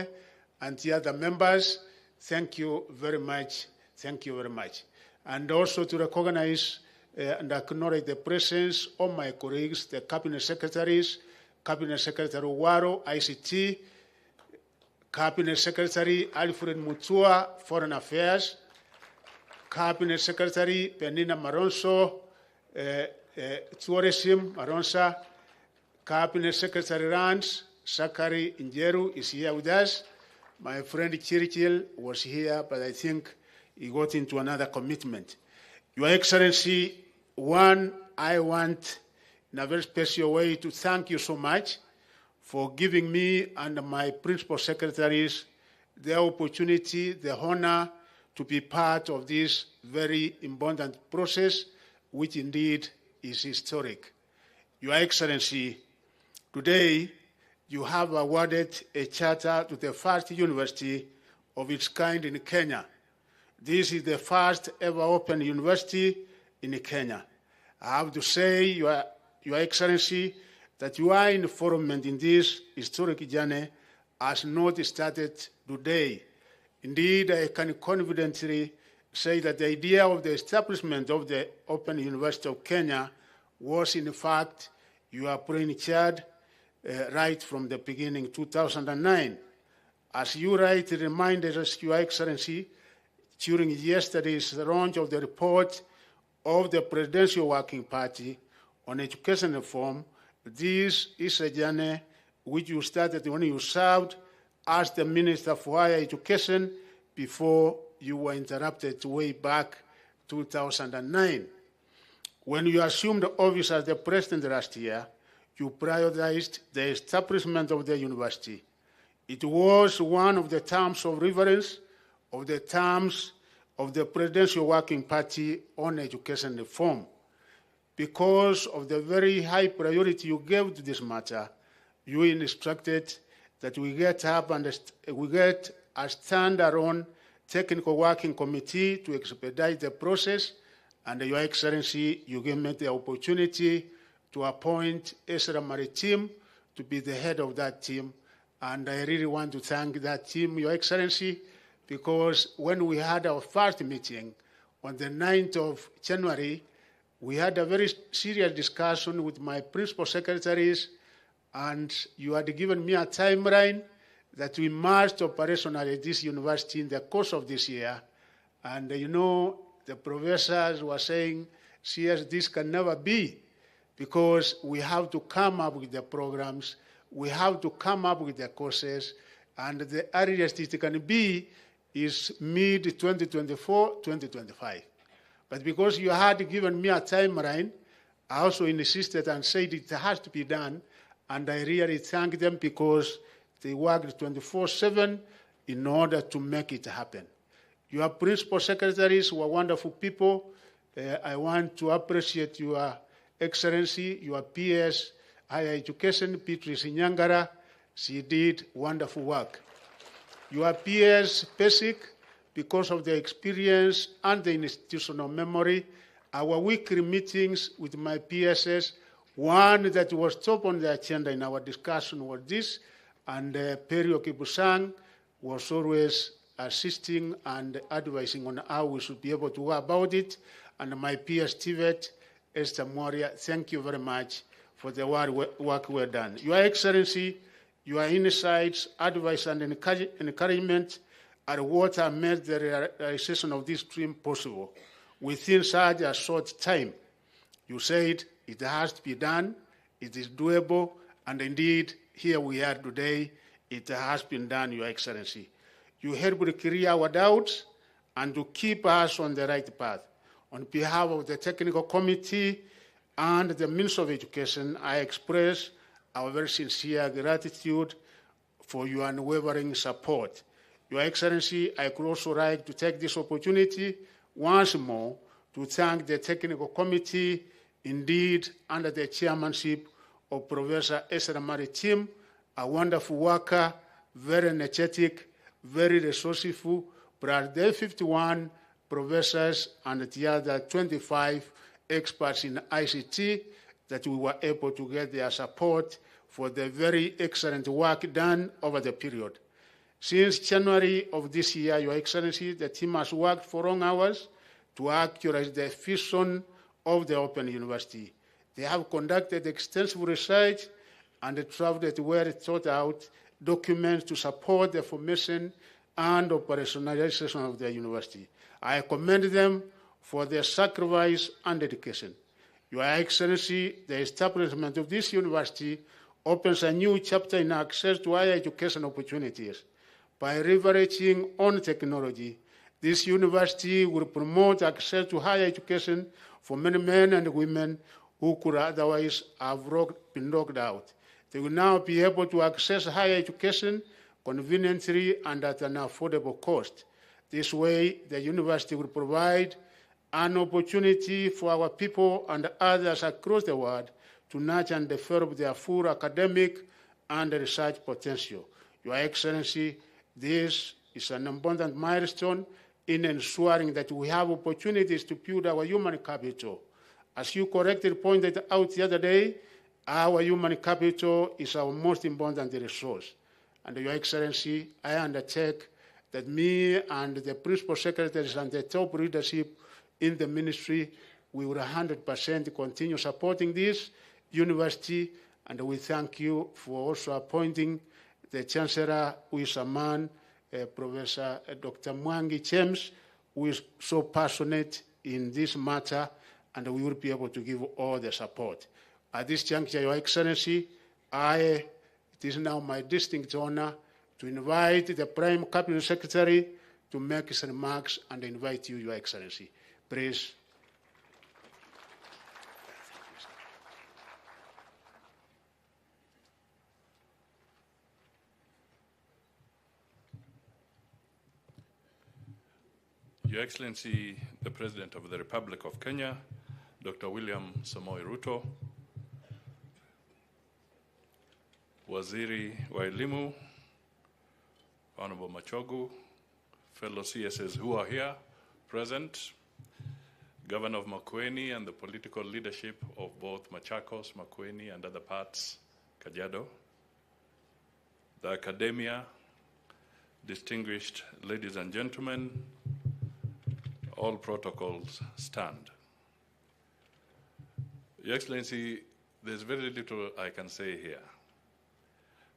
and the other members. Thank you very much. Thank you very much. And also to recognize and acknowledge the presence of my colleagues, the Cabinet Secretaries, Cabinet Secretary Waro, ICT, Cabinet Secretary Alfred Mutua, Foreign Affairs, Cabinet Secretary Penina Maronso, Tourism Maronsa, Cabinet Secretary Rans, Sakari Injeru is here with us. My friend Chirichil was here, but I think he got into another commitment. Your Excellency, one, I want in a very special way to thank you so much for giving me and my principal secretaries the opportunity, the honor to be part of this very important process, which indeed is historic. Your Excellency, today you have awarded a charter to the first university of its kind in Kenya. This is the first ever open university in Kenya. I have to say, Your Excellency, that your involvement in this historic journey has not started today. Indeed, I can confidently say that the idea of the establishment of the Open University of Kenya was, in fact, your brainchild right from the beginning, 2009. As you rightly reminded us, Your Excellency, during yesterday's launch of the report of the Presidential Working Party on education reform, this is a journey which you started when you served as the Minister for Higher Education before you were interrupted way back 2009. When you assumed office as the President last year, you prioritized the establishment of the university. It was one of the terms of reference of the terms of the Presidential Working Party on education reform. Because of the very high priority you gave to this matter, you instructed that we get up and we get a standalone technical working committee to expedite the process, and Your Excellency, you gave me the opportunity to appoint Ezra Maritim to be the head of that team, and I really want to thank that team, Your Excellency, because when we had our first meeting on the 9th of January, we had a very serious discussion with my principal secretaries, and you had given me a timeline that we must operationalize this university in the course of this year. And you know, the professors were saying, CS, this can never be, because we have to come up with the programs, we have to come up with the courses, and the earliest it can be is mid-2024, 2025. But because you had given me a timeline, I also insisted and said it has to be done, and I really thank them because they worked 24/7 in order to make it happen. Your principal secretaries were wonderful people. I want to appreciate Your Excellency, your PS, Higher Education, Beatrice Nyangara. She did wonderful work. Your PS, Basic, because of the experience and the institutional memory, our weekly meetings with my PSs, one that was top on the agenda in our discussion was this, and Perio Kibusang was always assisting and advising on how we should be able to go about it, and my PS Tivet, Esther Moria, thank you very much for the work we've done. Your Excellency, your insights, advice, and encouragement are what have made the realization of this dream possible within such a short time. You said it has to be done, it is doable, and indeed, here we are today, it has been done, Your Excellency. You helped to clear our doubts and to keep us on the right path. On behalf of the Technical Committee and the Minister of Education, I express our very sincere gratitude for your unwavering support. Your Excellency, I could also like to take this opportunity once more to thank the Technical Committee, indeed under the chairmanship of Professor Ezra Maritim, a wonderful worker, very energetic, very resourceful, plus the 51 professors and the other 25 experts in ICT that we were able to get their support for the very excellent work done over the period. Since January of this year, Your Excellency, the team has worked for long hours to actualize the vision of the Open University. They have conducted extensive research and drafted well thought out documents to support the formation and operationalization of the university. I commend them for their sacrifice and dedication. Your Excellency, the establishment of this university opens a new chapter in access to higher education opportunities. By leveraging on technology, this university will promote access to higher education for many men and women who could otherwise have been locked out. They will now be able to access higher education conveniently and at an affordable cost. This way, the university will provide an opportunity for our people and others across the world to nurture and develop their full academic and research potential. Your Excellency, this is an important milestone in ensuring that we have opportunities to build our human capital. As you correctly pointed out the other day, our human capital is our most important resource. And Your Excellency, I undertake that me and the principal secretaries and the top leadership in the ministry, we will 100% continue supporting this university, and we thank you for also appointing the Chancellor, who is a man, Professor Dr. Mwangi James, who is so passionate in this matter, and we will be able to give all the support. At this juncture, Your Excellency, it is now my distinct honor to invite the Prime Cabinet Secretary to make his remarks and invite you, Your Excellency. Please.
Your Excellency, the President of the Republic of Kenya, Dr. William Samoei Ruto, Waziri wa Elimu, Honorable Machakos, fellow CSs who are here present, Governor of Makueni and the political leadership of both Machakos, Makueni, and other parts, Kajiado, the academia, distinguished ladies and gentlemen, all protocols stand. Your Excellency, there's very little I can say here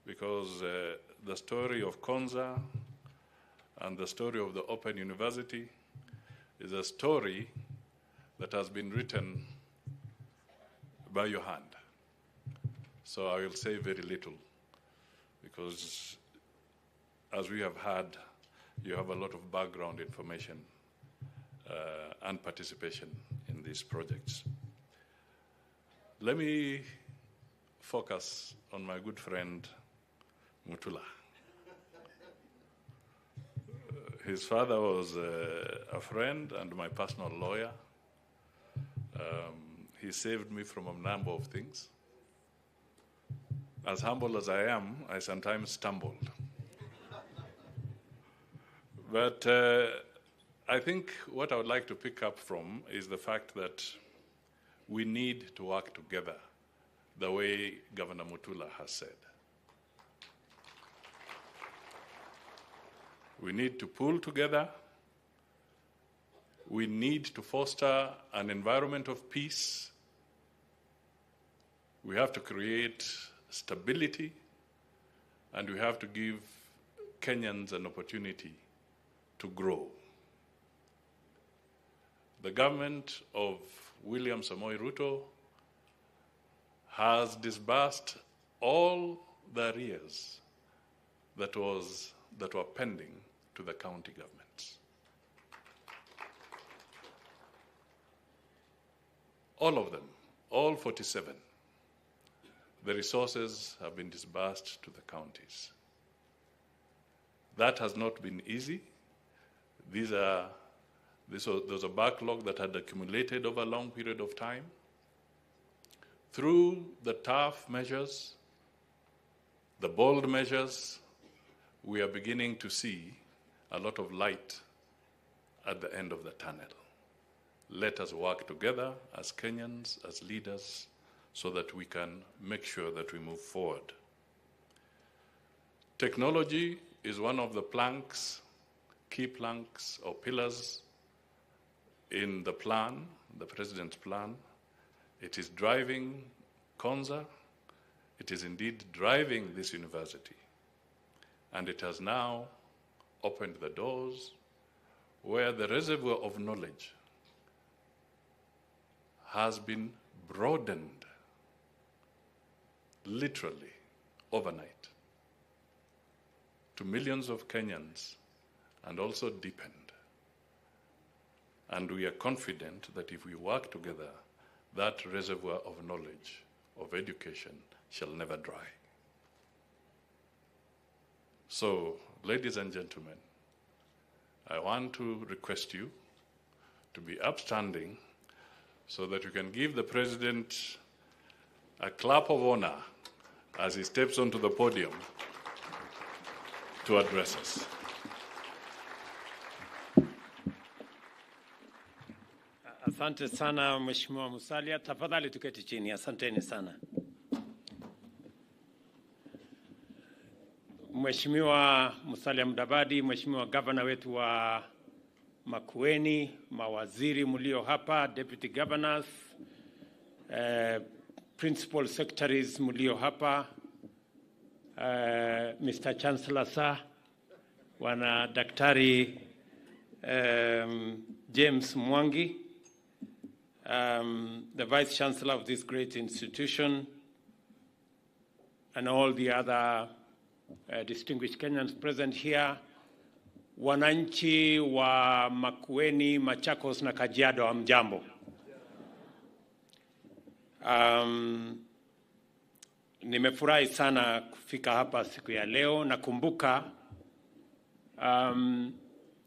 because the story of Konza and the story of the Open University is a story that has been written by your hand. So I will say very little because as we have had, you have a lot of background information and participation in these projects. Let me focus on my good friend, Mutula. His father was a friend and my personal lawyer. He saved me from a number of things. As humble as I am, I sometimes stumbled. But I think what I would like to pick up from is the fact that we need to work together the way Governor Mutula has said. We need to pull together. We need to foster an environment of peace. We have to create stability, and we have to give Kenyans an opportunity to grow. The government of William Samoei Ruto has disbursed all the arrears that were pending to the county governments. All of them, all 47. The resources have been disbursed to the counties. That has not been easy. There was a backlog that had accumulated over a long period of time. Through the tough measures, the bold measures, we are beginning to see a lot of light at the end of the tunnel. Let us work together as Kenyans, as leaders, so that we can make sure that we move forward. Technology is one of the planks, key planks or pillars in the plan, the President's plan. It is driving Konza. It is indeed driving this university. And it has now opened the doors where the reservoir of knowledge has been broadened literally overnight to millions of Kenyans and also deepened. And we are confident that if we work together, that reservoir of knowledge, of education, shall never dry. So, ladies and gentlemen, I want to request you to be upstanding so that you can give the President a clap of honor as he steps onto the podium to address us.
Asante sana Mheshimiwa Musalia, tafadhali tuketi chini. Asanteni sana. Mheshimiwa Musalia Mudavadi, Mheshimiwa Governor wetu wa Makueni, mawaziri mlio hapa, Deputy Governors, Principal Secretaries mlio hapa, Mr. Chancellor Sir, wana Daktari James Mwangi, the Vice Chancellor of this great institution, and all the other distinguished Kenyans present here, wananchi wa Makueni, Machakos na Kajiado, hamjambo. Nimefurahi sana kufika hapa siku ya leo. Nakumbuka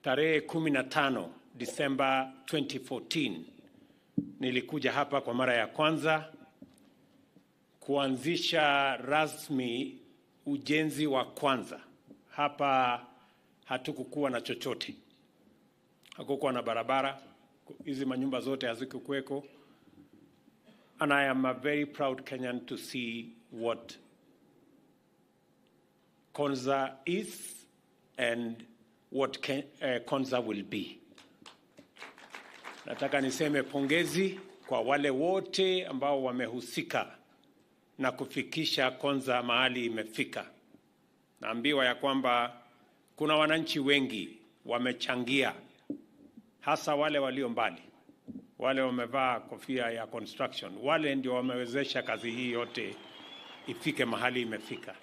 tarehe 15 Disemba 2014 nilikuja hapa kwa mara ya kwanza kuanzisha rasmi ujenzi wa kwanza. Hapa hatukukuwa na chochote. Hakukuwa na barabara, hizi manyumba zote hazikukuweko. And I am a very proud Kenyan to see what Konza is and what Konza will be. Nataka niseme pongezi kwa wale wote ambao wamehusika na kufikisha Konza mahali imefika. Naambiwa ya kwamba kuna wananchi wengi wamechangia, hasa wale walio mbali, wale wamevaa kofia ya construction, wale ndio wamewezesha kazi hii yote ifike mahali imefika.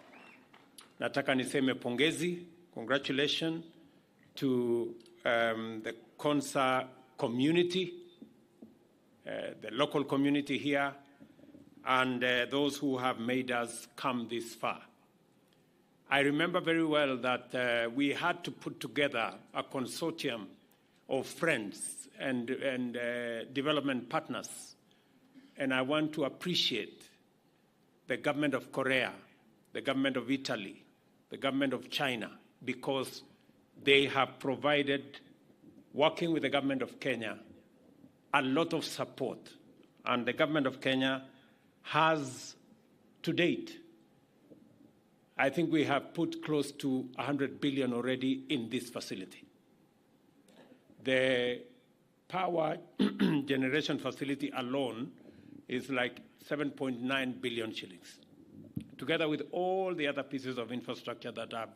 Nataka niseme pongezi, congratulations to the Konza community, the local community here, and those who have made us come this far. I remember very well that we had to put together a consortium of friends and development partners. And I want to appreciate the government of Korea, the government of Italy, the government of China, because they have provided, working with the government of Kenya, a lot of support. And the government of Kenya has, to date, I think we have put close to 100 billion already in this facility. The power generation facility alone is like 7.9 billion shillings, together with all the other pieces of infrastructure that have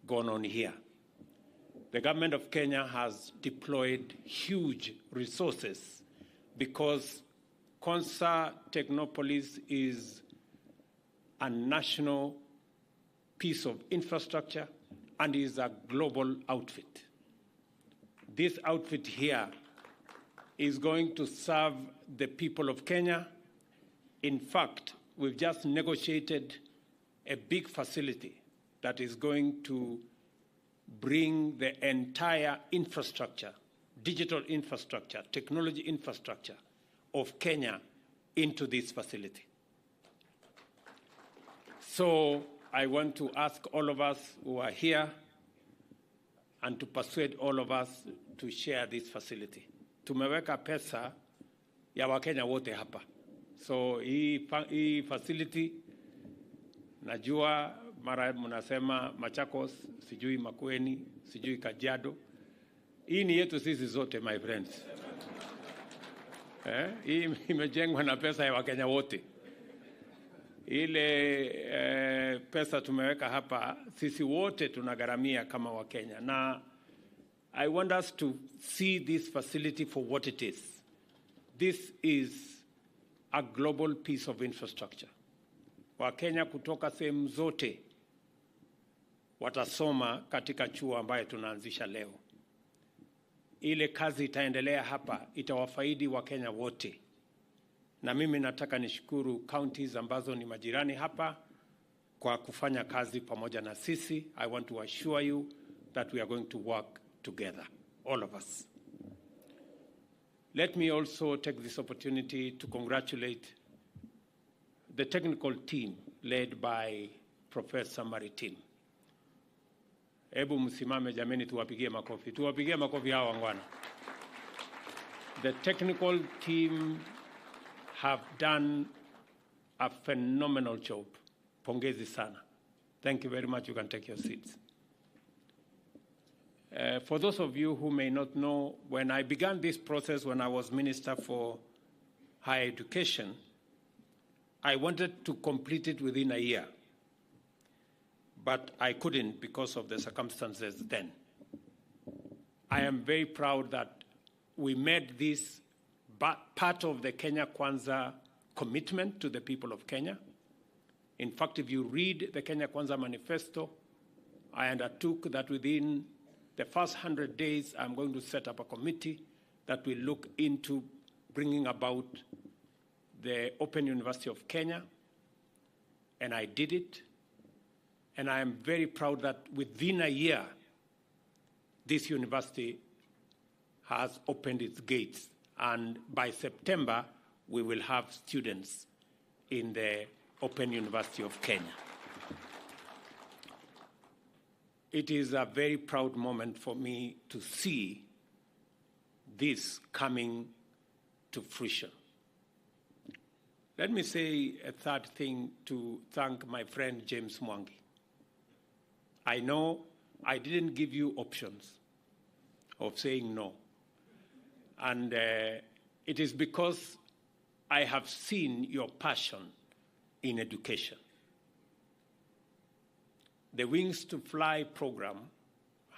gone on here. The government of Kenya has deployed huge resources because Konza Technopolis is a national piece of infrastructure and is a global outfit. This outfit here is going to serve the people of Kenya. In fact, we've just negotiated a big facility that is going to bring the entire infrastructure, digital infrastructure, technology infrastructure of Kenya into this facility. So I want to ask all of us who are here and to persuade all of us to share this facility. Tumeweka pesa ya Wakenya wote hapa. So hii facility, najua mara mnasema Machakos, sijui Makueni, sijui Kajiado. Hii ni yetu sisi zote, my friends. Hii imejengwa na pesa ya Wakenya wote. Ile pesa tumeweka hapa, sisi wote tunagharamia kama Wakenya. Na I want us to see this facility for what it is. This is a global piece of infrastructure. Wakenya kutoka sehemu zote watasoma katika chuo ambayo tunaanzisha leo. Ile kazi itaendelea hapa, itawafaidi Wakenya wote. Na mimi nataka nishukuru counties ambazo ni majirani hapa kwa kufanya kazi pamoja na sisi. I want to assure you that we are going to work together, all of us. Let me also take this opportunity to congratulate the technical team led by Professor Maritim. Ebu msimame jameni, tuwapigie makofi. Tuwapigie makofi hawa wangwana. The technical team have done a phenomenal job. Pongezi sana. Thank you very much. You can take your seats. For those of you who may not know, when I began this process when I was Minister for Higher Education, I wanted to complete it within a year, but I couldn't because of the circumstances then. I am very proud that we made this part of the Kenya Kwanza commitment to the people of Kenya. In fact, if you read the Kenya Kwanza manifesto, I undertook that within the first 100 days, I'm going to set up a committee that will look into bringing about the Open University of Kenya, and I did it. And I am very proud that within a year, this university has opened its gates. And by September, we will have students in the Open University of Kenya. It is a very proud moment for me to see this coming to fruition. Let me say a third thing to thank my friend James Mwangi. I know I didn't give you options of saying no. And it is because I have seen your passion in education. The Wings to Fly program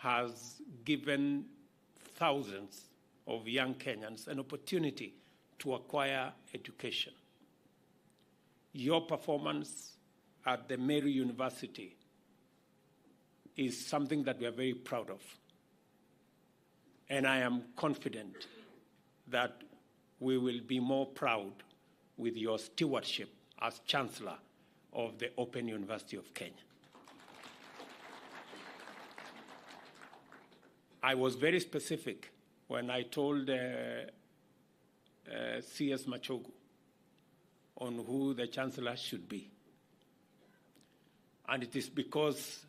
has given thousands of young Kenyans an opportunity to acquire education. Your performance at the Mary University is something that we are very proud of. And I am confident that we will be more proud with your stewardship as Chancellor of the Open University of Kenya. I was very specific when I told CS Machogu on who the Chancellor should be. And it is because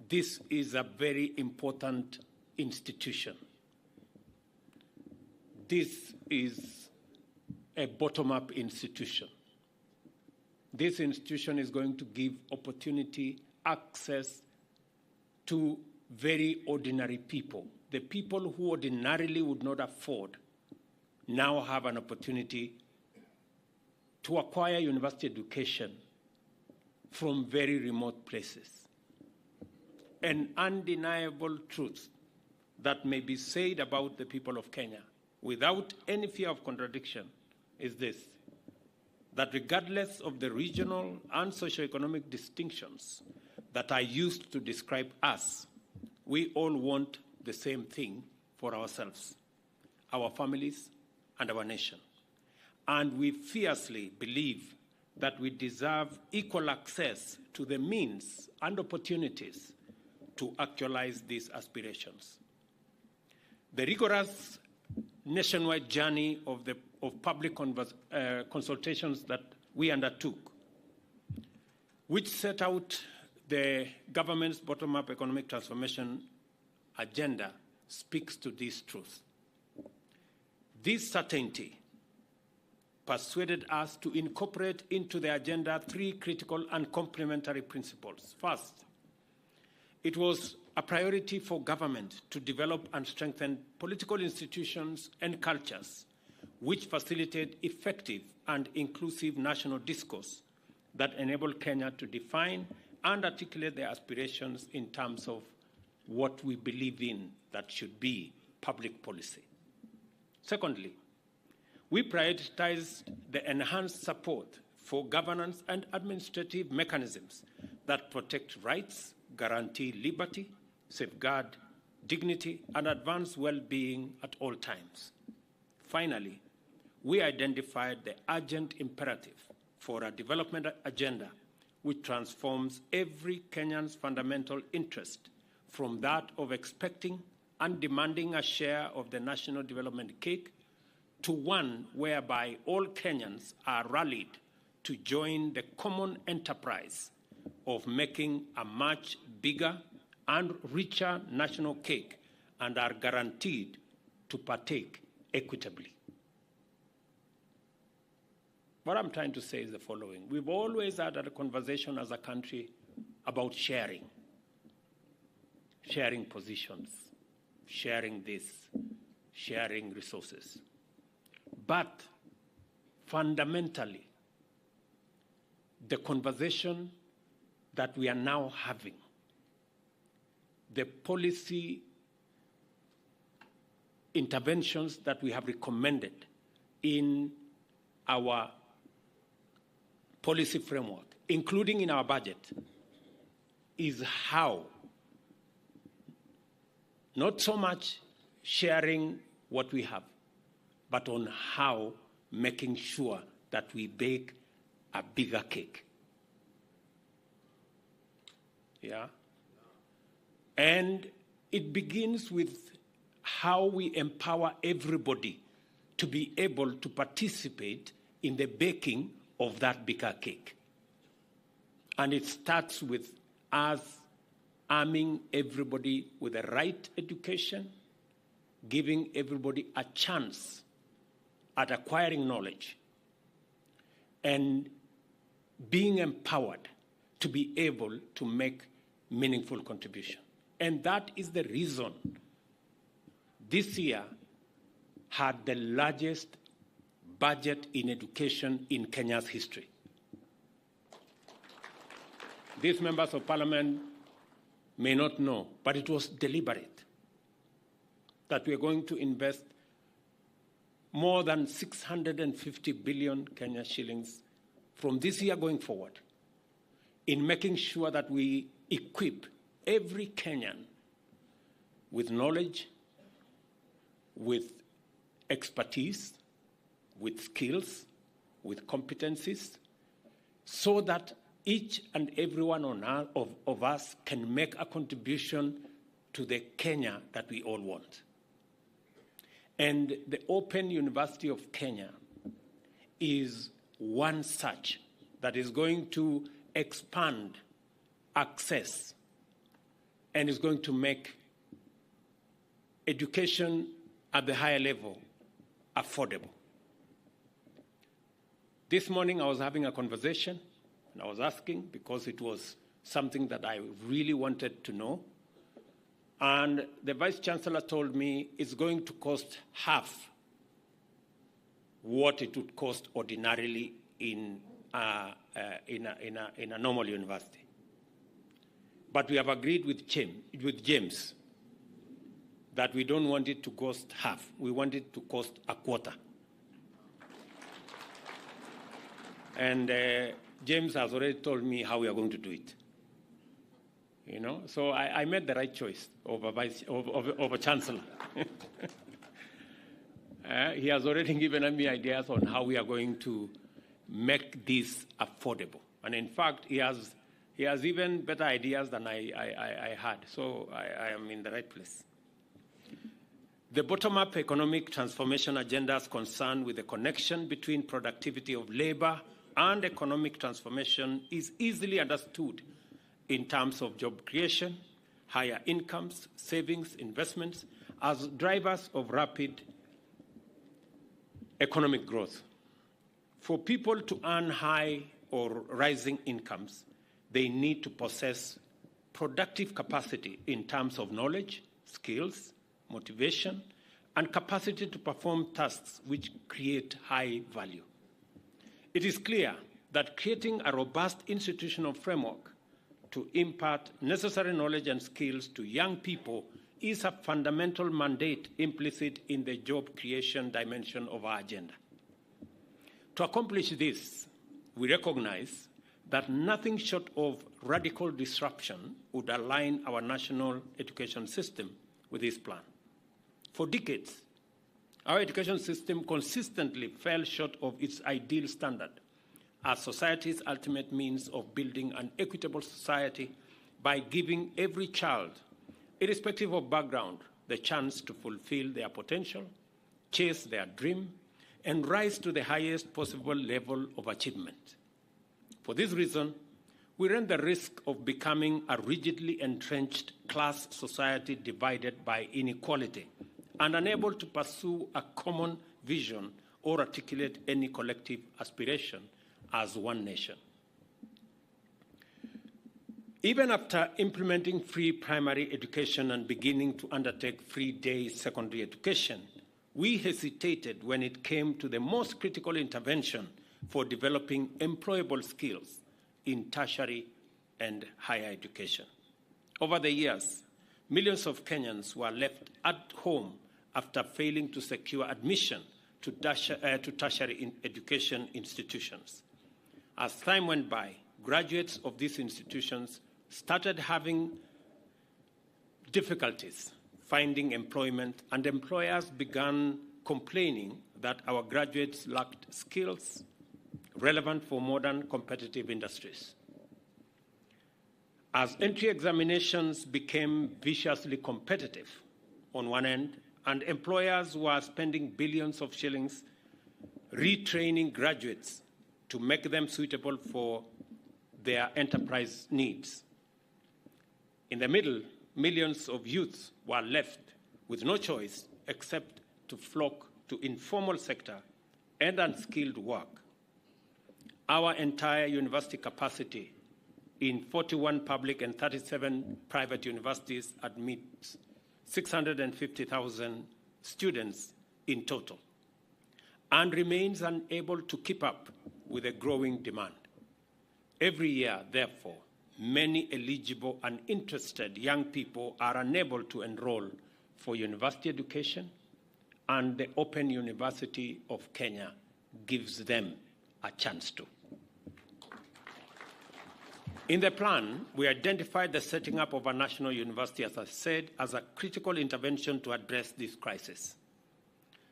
this is a very important institution. This is a bottom-up institution. This institution is going to give opportunity, access to very ordinary people. The people who ordinarily would not afford now have an opportunity to acquire university education from very remote places. An undeniable truth that may be said about the people of Kenya without any fear of contradiction is this, that regardless of the regional and socioeconomic distinctions that are used to describe us, we all want the same thing for ourselves, our families, and our nation. And we fiercely believe that we deserve equal access to the means and opportunities to actualize these aspirations. The rigorous nationwide journey of public consultations that we undertook, which set out the government's bottom-up economic transformation agenda, speaks to this truth. This certainty persuaded us to incorporate into the agenda three critical and complementary principles. First, it was a priority for government to develop and strengthen political institutions and cultures which facilitate effective and inclusive national discourse that enable Kenya to define and articulate their aspirations in terms of what we believe in that should be public policy. Secondly, we prioritized the enhanced support for governance and administrative mechanisms that protect rights, guarantee liberty, safeguard dignity, and advance well-being at all times. Finally, we identified the urgent imperative for a development agenda which transforms every Kenyan's fundamental interest from that of expecting and demanding a share of the national development cake to one whereby all Kenyans are rallied to join the common enterprise of making a much bigger and richer national cake and are guaranteed to partake equitably. What I'm trying to say is the following. We've always had a conversation as a country about sharing positions, sharing this, sharing resources. But fundamentally, the conversation that we are now having, the policy interventions that we have recommended in our policy framework, including in our budget, is how, not so much sharing what we have, but on how making sure that we bake a bigger cake. Yeah? And it begins with how we empower everybody to be able to participate in the baking of that bigger cake. And it starts with us arming everybody with the right education, giving everybody a chance at acquiring knowledge, and being empowered to be able to make meaningful contribution. And that is the reason this year had the largest budget in education in Kenya's history. These members of parliament may not know, but it was deliberate that we are going to invest more than 650 billion Kenya shillings from this year going forward in making sure that we equip every Kenyan with knowledge, with expertise, with skills, with competencies, so that each and every one of us can make a contribution to the Kenya that we all want. And the Open University of Kenya is one such that is going to expand access and is going to make education at the higher level affordable. This morning I was having a conversation and I was asking because it was something that I really wanted to know. And the Vice Chancellor told me it's going to cost half what it would cost ordinarily in a normal university. But we have agreed with James that we don't want it to cost half. We want it to cost a quarter. And James has already told me how we are going to do it. You know, so I made the right choice over Chancellor. He has already given me ideas on how we are going to make this affordable. And in fact, he has even better ideas than I had. So I am in the right place. The bottom-up economic transformation agenda is concerned with the connection between productivity of labor and economic transformation is easily understood in terms of job creation, higher incomes, savings, investments, as drivers of rapid economic growth. For people to earn high or rising incomes, they need to possess productive capacity in terms of knowledge, skills, motivation, and capacity to perform tasks which create high value. It is clear that creating a robust institutional framework to impart necessary knowledge and skills to young people is a fundamental mandate implicit in the job creation dimension of our agenda. To accomplish this, we recognize that nothing short of radical disruption would align our national education system with this plan. For decades, Our education system consistently fell short of its ideal standard as society's ultimate means of building an equitable society by giving every child, irrespective of background, the chance to fulfill their potential, chase their dream, and rise to the highest possible level of achievement. For this reason, we run the risk of becoming a rigidly entrenched class society divided by inequality and unable to pursue a common vision or articulate any collective aspiration as one nation. Even after implementing free primary education and beginning to undertake free day secondary education, we hesitated when it came to the most critical intervention for developing employable skills in tertiary and higher education. Over the years, millions of Kenyans were left at home after failing to secure admission to tertiary education institutions. As time went by, graduates of these institutions started having difficulties finding employment, and employers began complaining that our graduates lacked skills relevant for modern competitive industries. As entry examinations became viciously competitive on one end, and employers were spending billions of shillings retraining graduates to make them suitable for their enterprise needs. In the middle, millions of youths were left with no choice except to flock to informal sector and unskilled work. Our entire university capacity in 41 public and 37 private universities admits 650,000 students in total and remains unable to keep up with a growing demand. Every year, therefore, many eligible and interested young people are unable to enroll for university education, and the Open University of Kenya gives them a chance to. In the plan, we identified the setting up of a national university, as I said, as a critical intervention to address this crisis.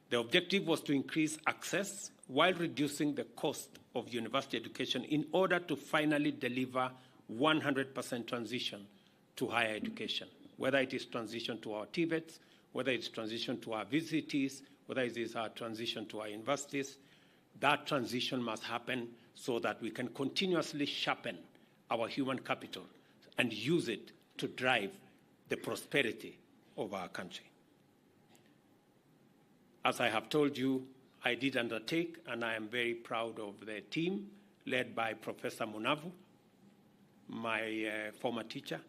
The objective was to increase access while reducing the cost of university education in order to finally deliver 100% transition to higher education, whether it is transition to our TVETs, whether it's transition to our VCTs, whether it is our transition to our universities. That transition must happen so that we can continuously sharpen our human capital and use it to drive the prosperity of our country. As I have told you, I did undertake, and I am very proud of the team led by Professor Munavu, my former teacher.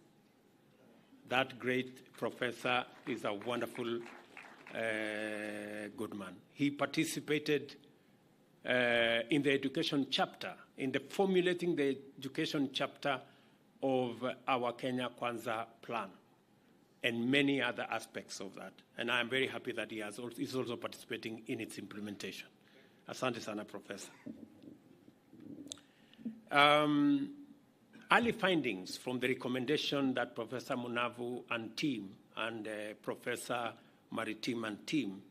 That great professor is a wonderful, good man. He participated in the education chapter, in the formulating the education chapter of our Kenya Konza plan and many other aspects of that. And I am very happy that he is also participating in its implementation. Asante sana, Professor. Early findings from the recommendation that Professor Munavu and team and Professor Maritim and team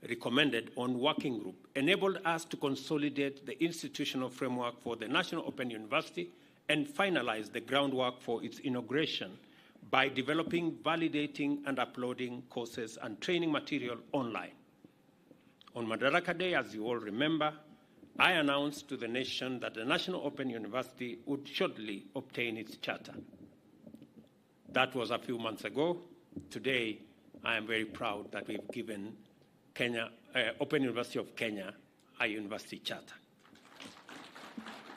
recommended on working group enabled us to consolidate the institutional framework for the National Open University and finalize the groundwork for its inauguration by developing, validating, and uploading courses and training material online. On Madaraka Day, as you all remember, I announced to the nation that the National Open University would shortly obtain its charter. That was a few months ago. Today, I am very proud that we've given Open University of Kenya a university charter.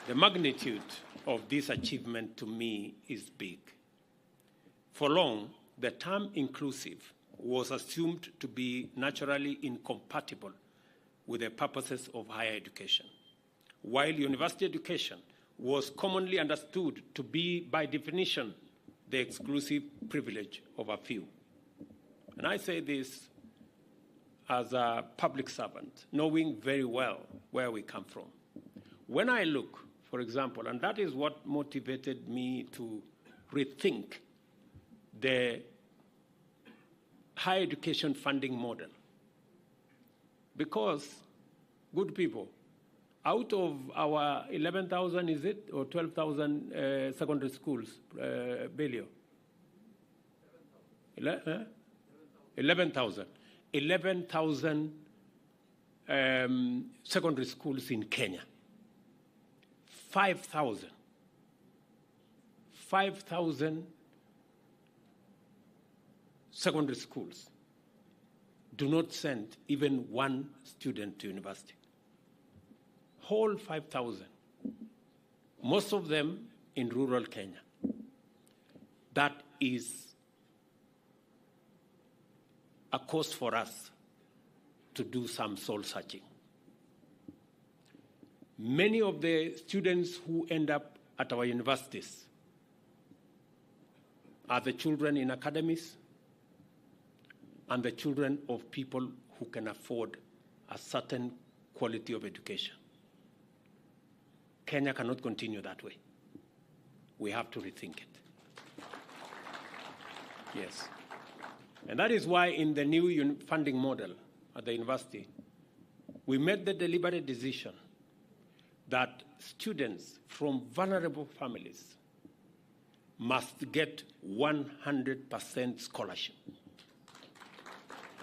The magnitude of this achievement to me is big. For long, the term inclusive was assumed to be naturally incompatible with the purposes of higher education, while university education was commonly understood to be, by definition, the exclusive privilege of a few. And I say this as a public servant, knowing very well where we come from. When I look, for example, and that is what motivated me to rethink the higher education funding model. Because, good people, out of our 11,000, is it, or 12,000 secondary schools, Belio? 11,000. 11,000 secondary schools in Kenya. 5,000 secondary schools do not send even one student to university. Whole 5,000. Most of them in rural Kenya. That is a cause for us to do some soul searching. Many of the students who end up at our universities are the children in academies and the children of people who can afford a certain quality of education. Kenya cannot continue that way. We have to rethink it. Yes. And that is why in the new funding model at the university, we made the deliberate decision that students from vulnerable families must get 100% scholarship,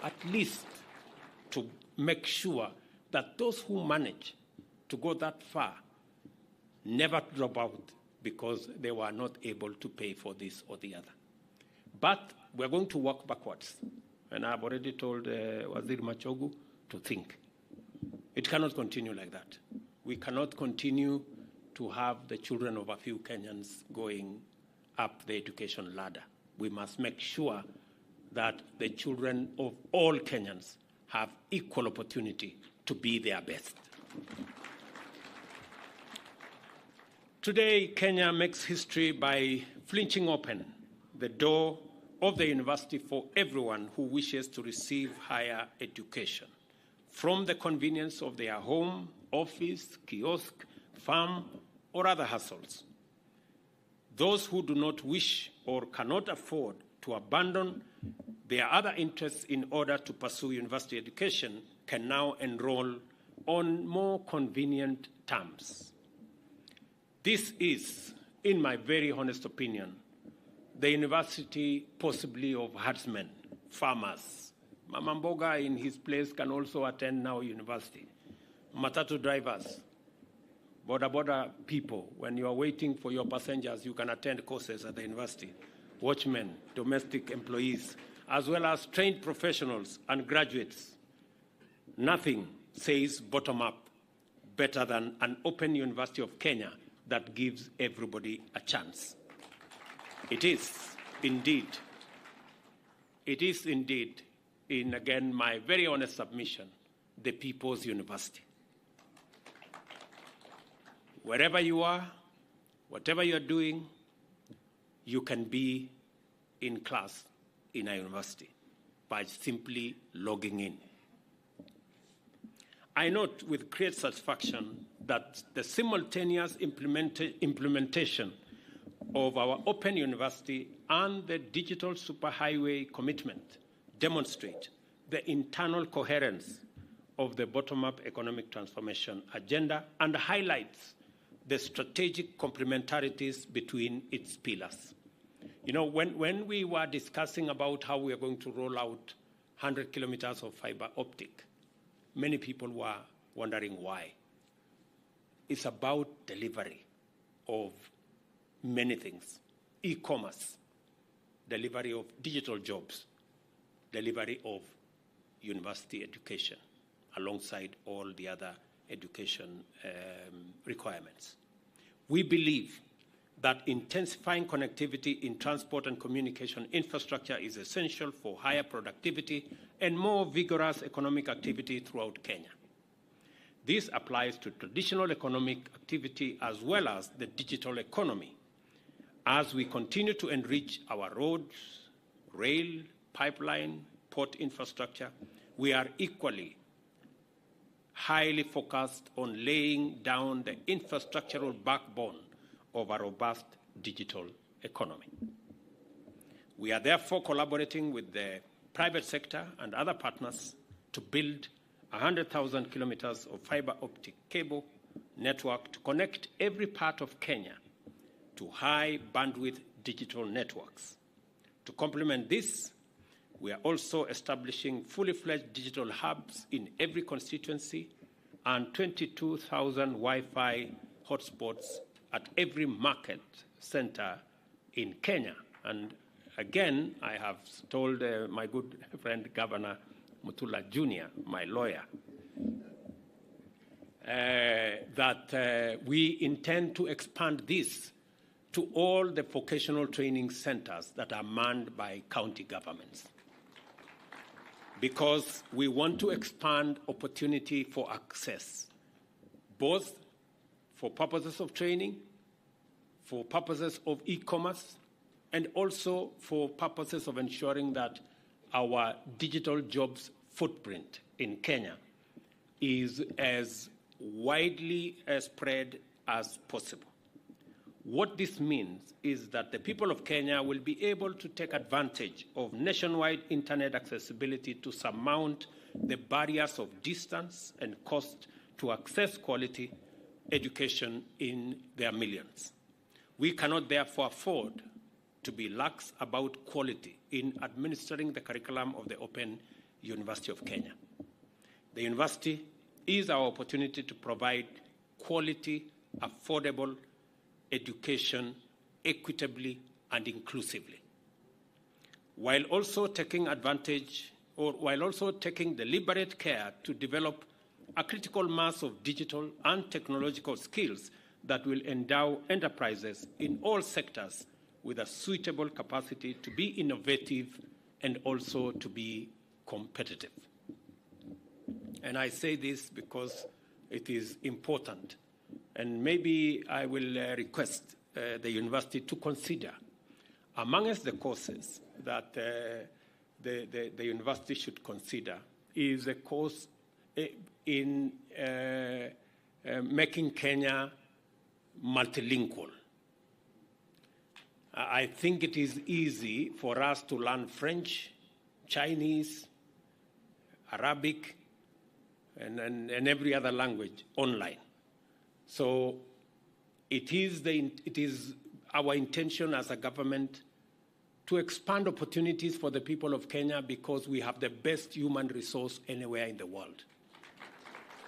at least to make sure that those who manage to go that far never drop out because they were not able to pay for this or the other. But we're going to work backwards. And I've already told Waziri Machakos to think. It cannot continue like that. We cannot continue to have the children of a few Kenyans going up the education ladder. We must make sure that the children of all Kenyans have equal opportunity to be their best. Today, Kenya makes history by flinching open the door of the university for everyone who wishes to receive higher education, from the convenience of their home, office, kiosk, farm, or other hustles. Those who do not wish or cannot afford to abandon their other interests in order to pursue university education can now enroll on more convenient terms. This is, in my very honest opinion, the university possibly of herdsmen, farmers. Mama Mboga in his place can also attend now university. Matatu drivers, border people, when you are waiting for your passengers, you can attend courses at the university. Watchmen, domestic employees, as well as trained professionals and graduates. Nothing says bottom-up better than an open University of Kenya that gives everybody a chance. It is indeed, in again my very honest submission, the people's university. Wherever you are, whatever you're doing, you can be in class in a university by simply logging in. I note with great satisfaction that the simultaneous implementation of our open university and the digital superhighway commitment demonstrate the internal coherence of the bottom-up economic transformation agenda and highlights the strategic complementarities between its pillars. You know, when we were discussing about how we are going to roll out 100 kilometers of fiber optic, many people were wondering why. It's about delivery of many things. E-commerce, delivery of digital jobs, delivery of university education, alongside all the other education requirements. We believe that intensifying connectivity in transport and communication infrastructure is essential for higher productivity and more vigorous economic activity throughout Kenya. This applies to traditional economic activity as well as the digital economy. As we continue to enrich our roads, rail, pipeline, port infrastructure, we are equally highly focused on laying down the infrastructural backbone of a robust digital economy. We are therefore collaborating with the private sector and other partners to build 100,000 kilometers of fiber optic cable network to connect every part of Kenya to high bandwidth digital networks. To complement this, we are also establishing fully fledged digital hubs in every constituency and 22,000 Wi-Fi hotspots at every market center in Kenya. And again, I have told my good friend Governor Mutula Jr., my lawyer, that we intend to expand this to all the vocational training centers that are manned by county governments, because we want to expand opportunity for access, both for purposes of training, for purposes of e-commerce, and also for purposes of ensuring that our digital jobs footprint in Kenya is as widely spread as possible. What this means is that the people of Kenya will be able to take advantage of nationwide internet accessibility to surmount the barriers of distance and cost to access quality education in their millions. We cannot therefore afford to be lax about quality in administering the curriculum of the Open University of Kenya. The university is our opportunity to provide quality, affordable education equitably and inclusively, while also taking deliberate care to develop a critical mass of digital and technological skills that will endow enterprises in all sectors with a suitable capacity to be innovative and also to be competitive. And I say this because it is important. And maybe I will request the university to consider, amongst the courses that the university should consider, is a course in making Kenya multilingual. I think it is easy for us to learn French, Chinese, Arabic, and every other language online. So it is our intention as a government to expand opportunities for the people of Kenya, because we have the best human resource anywhere in the world.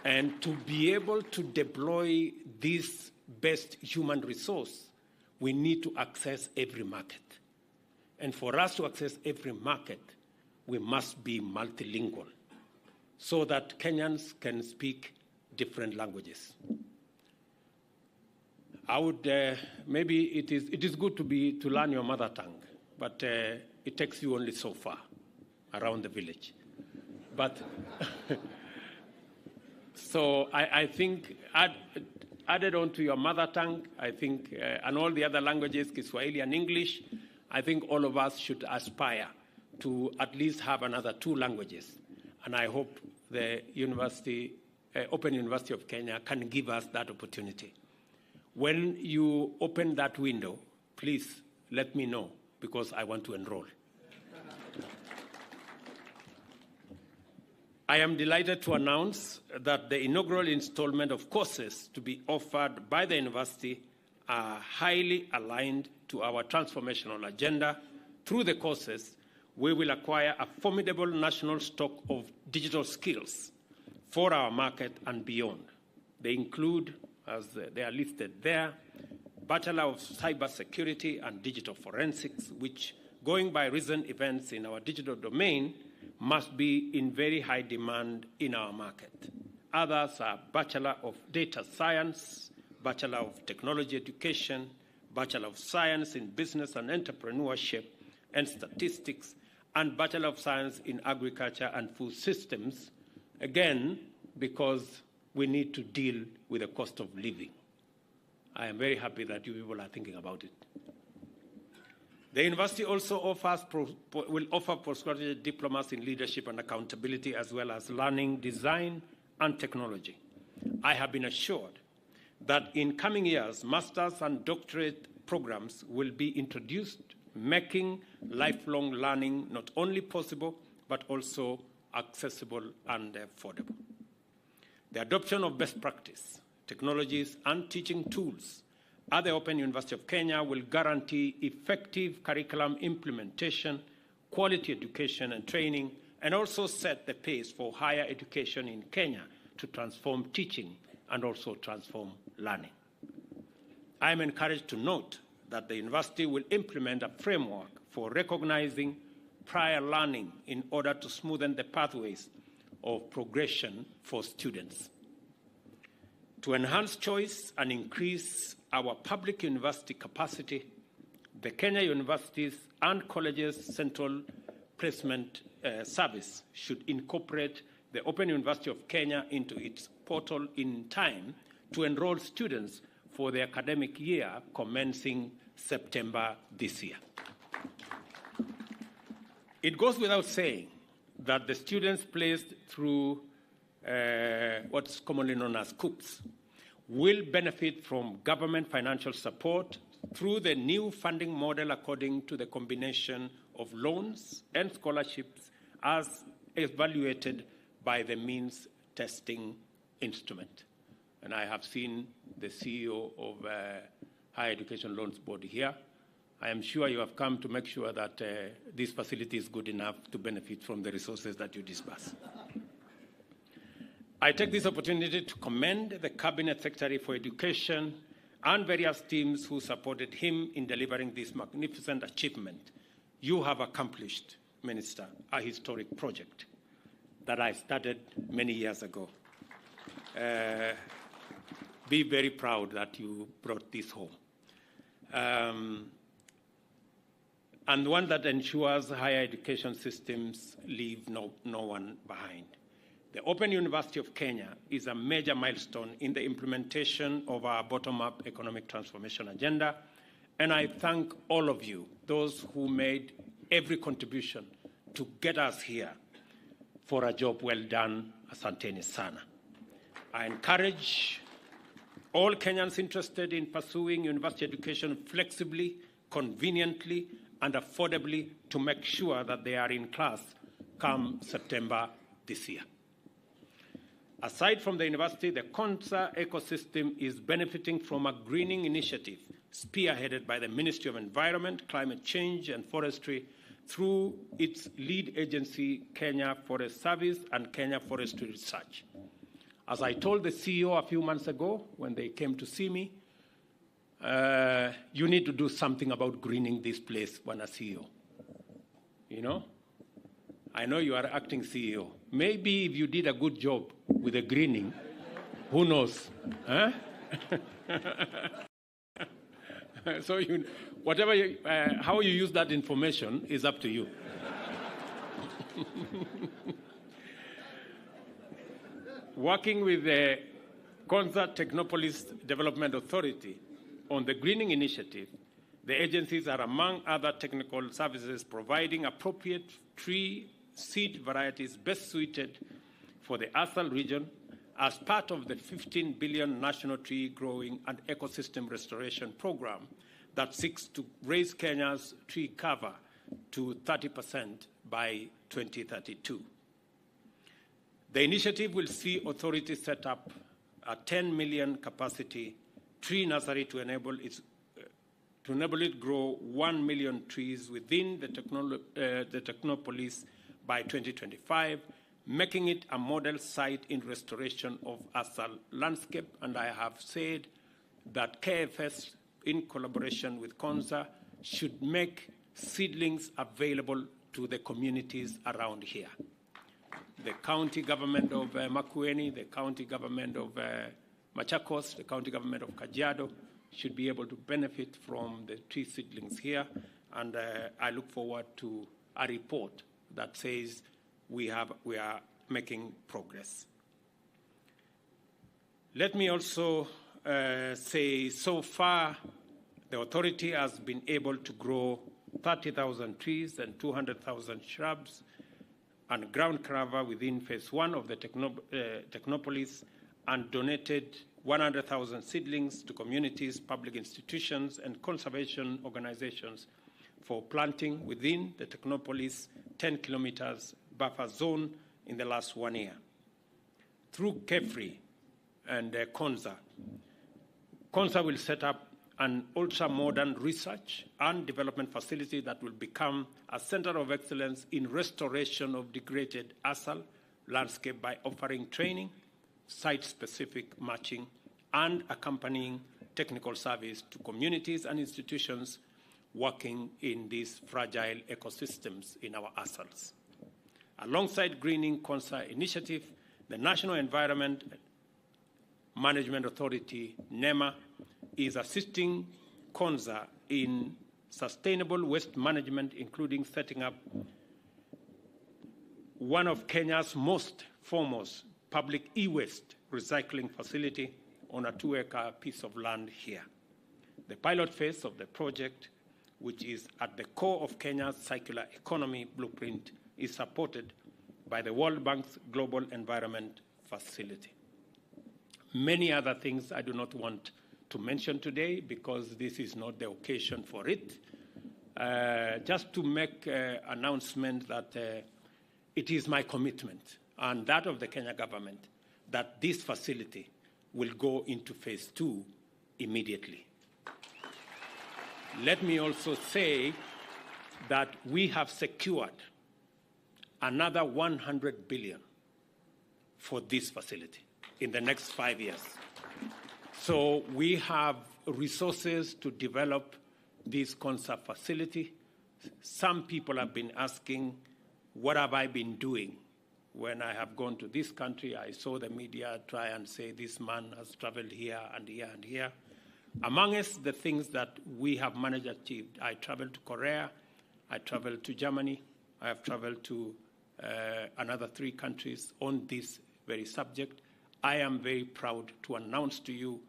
And to be able to deploy this best human resource, we need to access every market. And for us to access every market, we must be multilingual so that Kenyans can speak different languages. I would maybe it is good to learn your mother tongue, but it takes you only so far around the village. But so I think added on to your mother tongue, I think, and all the other languages, Kiswahili and English, I think all of us should aspire to at least have another 2 languages. And I hope the university, Open University of Kenya, can give us that opportunity. When you open that window, please let me know, because I want to enroll. I am delighted to announce that the inaugural installment of courses to be offered by the university are highly aligned to our transformational agenda. Through the courses, we will acquire a formidable national stock of digital skills for our market and beyond. They include, as they are listed there, Bachelor of Cybersecurity and Digital Forensics, which, going by recent events in our digital domain, must be in very high demand in our market. Others are Bachelor of Data Science, Bachelor of Technology Education, Bachelor of Science in Business and Entrepreneurship and Statistics, and Bachelor of Science in Agriculture and Food Systems, again, because we need to deal with the cost of living. I am very happy that you people are thinking about it. The university also will offer postgraduate diplomas in leadership and accountability, as well as learning, design, and technology. I have been assured that in coming years, master's and doctorate programs will be introduced, making lifelong learning not only possible, but also accessible and affordable. The adoption of best practice, technologies, and teaching tools at the Open University of Kenya will guarantee effective curriculum implementation, quality education and training, and also set the pace for higher education in Kenya to transform teaching and also transform learning. I am encouraged to note that the university will implement a framework for recognizing prior learning in order to smoothen the pathways of progression for students. To enhance choice and increase our public university capacity, the Kenya Universities and Colleges Central Placement Service should incorporate the Open University of Kenya into its portal in time to enroll students for the academic year commencing September this year. It goes without saying that the students placed through what's commonly known as COOPs will benefit from government financial support through the new funding model according to the combination of loans and scholarships as evaluated by the means testing instrument. And I have seen the CEO of Higher Education Loans Board here. I am sure you have come to make sure that this facility is good enough to benefit from the resources that you disburse. I take this opportunity to commend the Cabinet Secretary for Education and various teams who supported him in delivering this magnificent achievement. You have accomplished, Minister, a historic project that I started many years ago. Be very proud that you brought this home. And one that ensures higher education systems leave no one behind. The Open University of Kenya is a major milestone in the implementation of our bottom-up economic transformation agenda, and I thank all of you, those who made every contribution to get us here, for a job well done. Asanteni sana. I encourage all Kenyans interested in pursuing university education flexibly, conveniently, and affordably to make sure that they are in class come September this year. Aside from the university, the Konza ecosystem is benefiting from a greening initiative spearheaded by the Ministry of Environment, Climate Change and Forestry through its lead agency, Kenya Forest Service and Kenya Forestry Research. As I told the CEO a few months ago when they came to see me, you need to do something about greening this place when a CEO. You know? I know you are acting CEO. Maybe if you did a good job with the greening, who knows? Huh? So whatever how you use that information is up to you. Working with the Konza Technopolis Development Authority on the greening initiative, the agencies are, among other technical services, providing appropriate tree seed varieties best suited for the Asal region as part of the 15 billion National Tree Growing and Ecosystem Restoration Program that seeks to raise Kenya's tree cover to 30% by 2032. The initiative will see authorities set up a 10 million capacity tree nursery to enable it grow 1 million trees within the Technopolis by 2025, making it a model site in restoration of Asal landscape. And I have said that KFS, in collaboration with Konza, should make seedlings available to the communities around here. The county government of Makueni, the county government of Machakos, the county government of Kajiado should be able to benefit from the tree seedlings here. And I look forward to a report that says we are making progress. Let me also say, so far, the authority has been able to grow 30,000 trees and 200,000 shrubs and ground cover within phase 1 of the Technopolis and donated 100,000 seedlings to communities, public institutions, and conservation organizations for planting within the Technopolis 10 kilometers buffer zone in the last 1 year. through KEFRI and Konza. Konza will set up an ultra-modern research and development facility that will become a center of excellence in restoration of degraded ASAL landscape by offering training, site-specific matching, and accompanying technical service to communities and institutions working in these fragile ecosystems in our ASALs. Alongside Greening Konza Initiative, the National Environment Management Authority, NEMA, is assisting Konza in sustainable waste management, including setting up one of Kenya's most foremost public e-waste recycling facility on a 2-acre piece of land here. The pilot phase of the project, which is at the core of Kenya's circular economy blueprint, is supported by the World Bank's Global Environment Facility. Many other things I do not want to mention today because this is not the occasion for it. Just to make an announcement that it is my commitment and that of the Kenya government that this facility will go into phase 2 immediately. Let me also say that we have secured another 100 billion for this facility in the next 5 years. So we have resources to develop this Konza facility. Some people have been asking, what have I been doing? When I have gone to this country, I saw the media try and say this man has traveled here and here and here. Amongst the things that we have managed to achieve, I traveled to Korea, I traveled to Germany, I have traveled to another 3 countries on this very subject. I am very proud to announce to you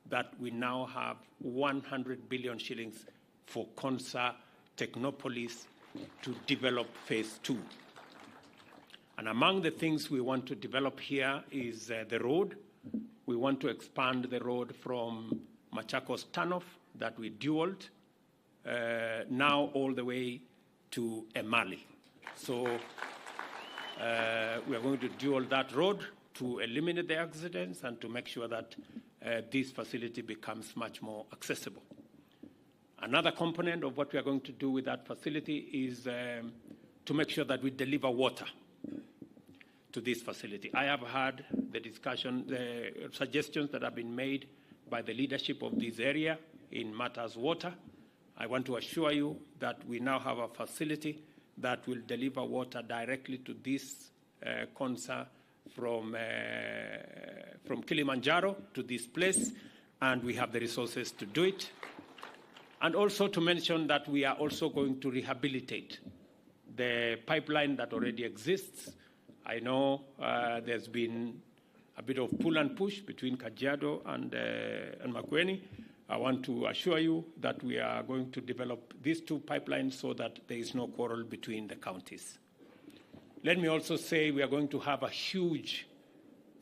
that we now have 100 billion shillings for Konza Technopolis to develop phase 2. And among the things we want to develop here is the road. We want to expand the road from Machakos Turnoff that we dualed, now all the way to Emali. So we are going to dual that road to eliminate the accidents and to make sure that this facility becomes much more accessible. Another component of what we are going to do with that facility is to make sure that we deliver water to this facility. I have heard the discussion, the suggestions that have been made by the leadership of this area in matters water. I want to assure you that we now have a facility that will deliver water directly to this Konza from Kilimanjaro to this place, and we have the resources to do it. And also to mention that we are also going to rehabilitate the pipeline that already exists. I know there's been a bit of pull and push between Kajiado and Makueni. I want to assure you that we are going to develop these 2 pipelines so that there is no quarrel between the counties. Let me also say we are going to have a huge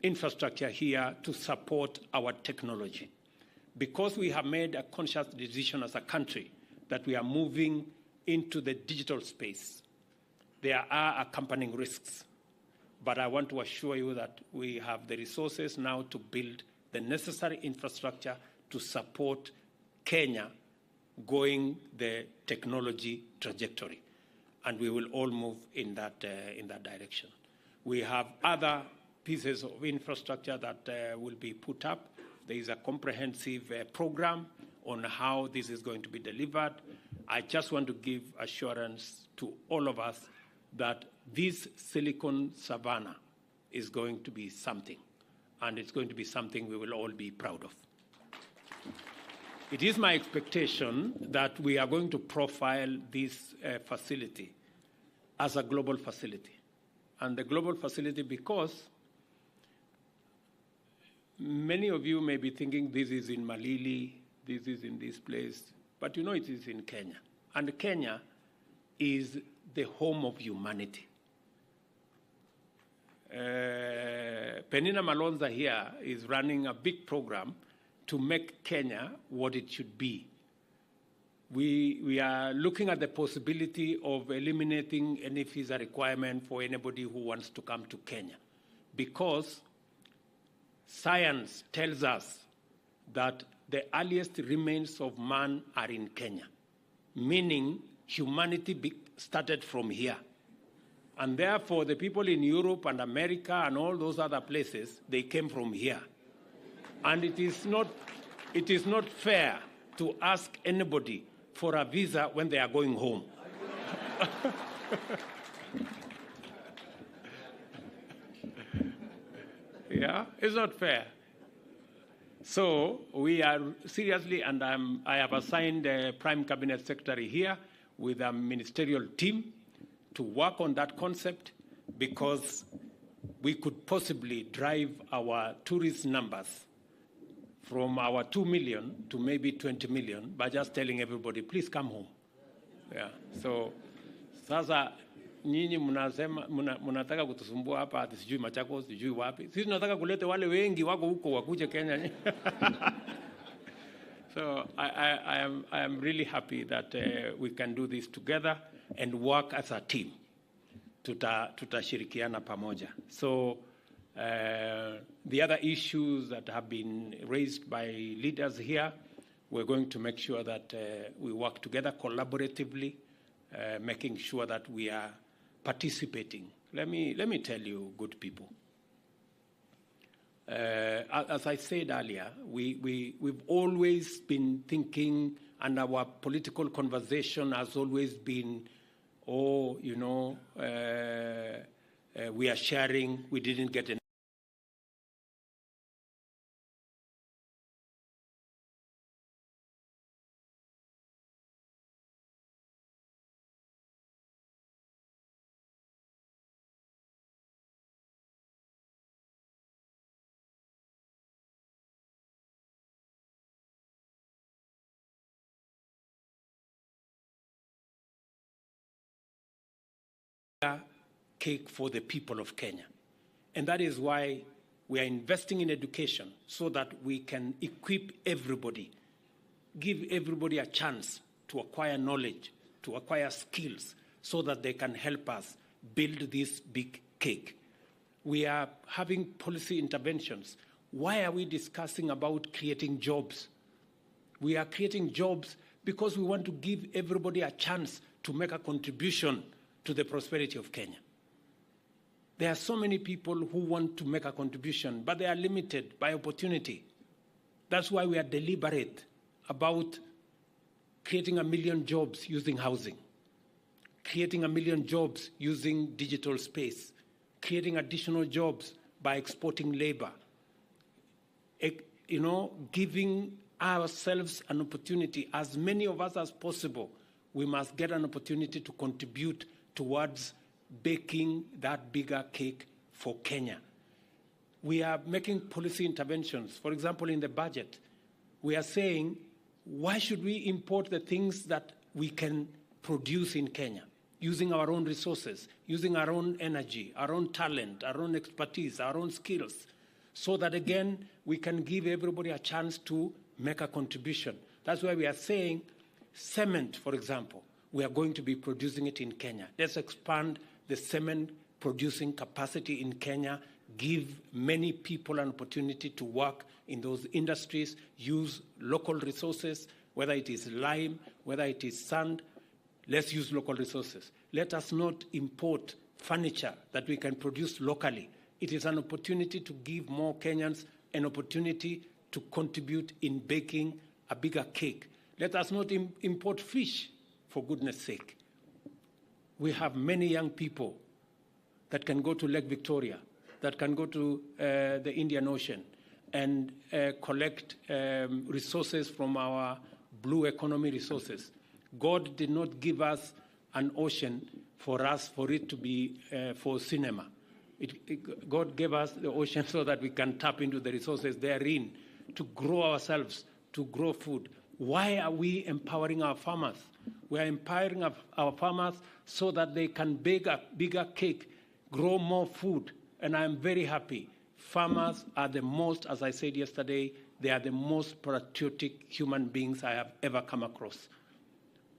infrastructure here to support our technology. Because we have made a conscious decision as a country that we are moving into the digital space, there are accompanying risks. But I want to assure you that we have the resources now to build the necessary infrastructure to support Kenya going the technology trajectory. And we will all move in that direction. We have other pieces of infrastructure that will be put up. There is a comprehensive program on how this is going to be delivered. I just want to give assurance to all of us that this Silicon Savannah is going to be something, and it's going to be something we will all be proud of. It is my expectation that we are going to profile this facility as a global facility. And the global facility because many of you may be thinking this is in Malili, this is in this place, but you know it is in Kenya. And Kenya is the home of humanity. Penina Malonza here is running a big program to make Kenya what it should be. We are looking at the possibility of eliminating any visa requirement for anybody who wants to come to Kenya, because Science tells us that the earliest remains of man are in Kenya, meaning humanity started from here. And therefore, the people in Europe and America and all those other places, they came from here. And it is not fair to ask anybody for a visa when they are going home. Yeah, it's not fair. So we are seriously, and I have assigned the Prime Cabinet Secretary here with a ministerial team to work on that concept, because we could possibly drive our tourist numbers from our 2 million to maybe 20 million by just telling everybody, please come home. Yeah. So sasa nyinyi mnataka kutusumbua hapa ati sijui Machakos, sijui wapi. Sisi tunataka kulete wale wengi wako huko wakuje Kenya. So I am really happy that we can do this together and work as a team. Tutashirikiana pamoja. So the other issues that have been raised by leaders here, we're going to make sure that we work together collaboratively, making sure that we are participating. Let me tell you, good people. As I said earlier, we've always been thinking, and our political conversation has always been, we are sharing, we didn't get enough. Cake for the people of Kenya. And that is why we are investing in education, so that we can equip everybody, give everybody a chance to acquire knowledge, to acquire skills, so that they can help us build this big cake. We are having policy interventions. Why are we discussing about creating jobs? We are creating jobs because we want to give everybody a chance to make a contribution to the prosperity of Kenya. There are so many people who want to make a contribution, but they are limited by opportunity. That's why we are deliberate about creating 1 million jobs using housing, creating 1 million jobs using digital space, creating additional jobs by exporting labor, giving ourselves an opportunity. As many of us as possible, we must get an opportunity to contribute towards baking that bigger cake for Kenya. We are making policy interventions. For example, in the budget, we are saying, why should we import the things that we can produce in Kenya, using our own resources, using our own energy, our own talent, our own expertise, our own skills, so that, again, we can give everybody a chance to make a contribution. That's why we are saying cement, for example, we are going to be producing it in Kenya. Let's expand the cement producing capacity in Kenya, give many people an opportunity to work in those industries, use local resources, whether it is lime, whether it is sand. Let's use local resources. Let us not import furniture that we can produce locally. It is an opportunity to give more Kenyans an opportunity to contribute in baking a bigger cake. Let us not import fish, for goodness sake. We have many young people that can go to Lake Victoria, that can go to the Indian Ocean and collect resources from our blue economy resources. God did not give us an ocean for it to be for cinema. God gave us the ocean so that we can tap into the resources therein to grow ourselves, to grow food. Why are we empowering our farmers? We are empowering our farmers so that they can bake a bigger cake, grow more food. And I'm very happy. Farmers are the most, as I said yesterday, they are the most patriotic human beings I have ever come across.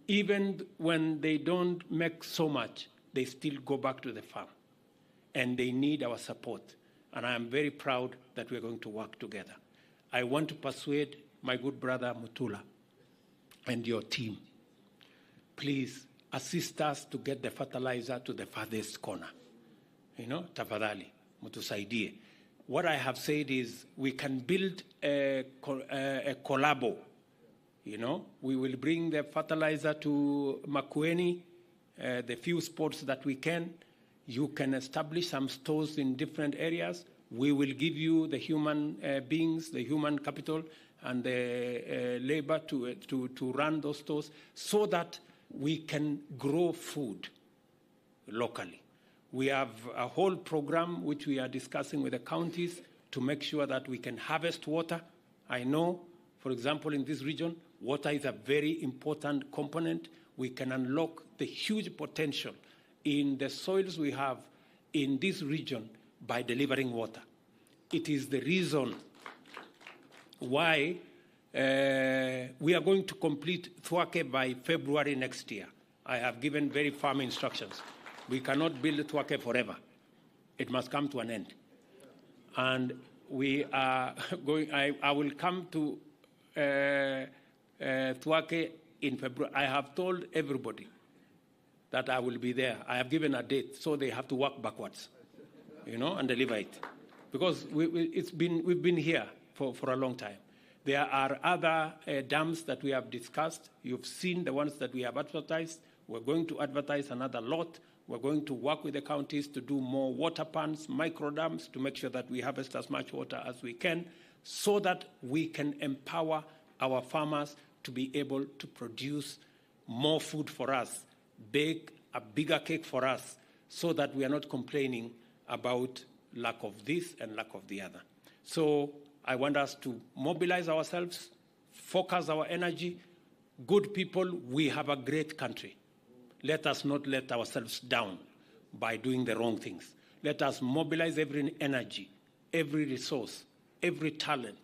Even when they don't make so much, they still go back to the farm. And they need our support. and I am very proud that we're going to work together. I want to persuade my good brother Mutula and your team, please assist us to get the fertilizer to the farthest corner. Tafadhali, mutusaidie. What I have said is we can build a collabo. We will bring the fertilizer to Makueni, the few spots that we can. You can establish some stores in different areas. We will give you the human beings, the human capital, and the labor to run those stores so that we can grow food locally. We have a whole program which we are discussing with the counties to make sure that we can harvest water. I know, for example, in this region, water is a very important component. We can unlock the huge potential in the soils we have in this region by delivering water. It is the reason why we are going to complete Thwake by February next year. I have given very firm instructions. We cannot build Thwake forever. It must come to an end. And we are going, I will come to Thwake in February. I have told everybody that I will be there. I have given a date, so they have to work backwards, and deliver it. Because we've been here for a long time. There are other dams that we have discussed. You've seen the ones that we have advertised. We're going to advertise another lot. We're going to work with the counties to do more water pans, micro dams, to make sure that we harvest as much water as we can, so that we can empower our farmers to be able to produce more food for us, bake a bigger cake for us, so that we are not complaining about lack of this and lack of the other. So I want us to mobilize ourselves, focus our energy. Good people, we have a great country. Let us not let ourselves down by doing the wrong things. Let us mobilize every energy, every resource, every talent,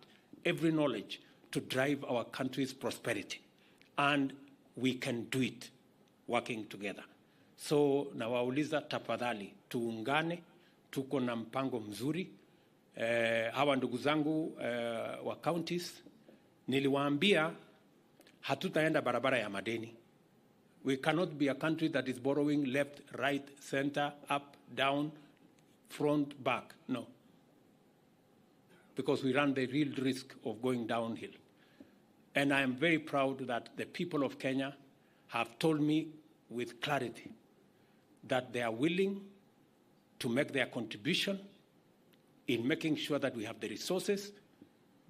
every knowledge to drive our country's prosperity. And we can do it working together. So nawauliza tafadhali, tuungane, tuko na mpango mzuri. Hawa ndugu zangu wa counties, niliwaambia hatutaenda barabara ya madeni. We cannot be a country that is borrowing left, right, center, up, down, front, back. No. Because we run the real risk of going downhill. And I am very proud that the people of Kenya have told me with clarity that they are willing to make their contribution in making sure that we have the resources,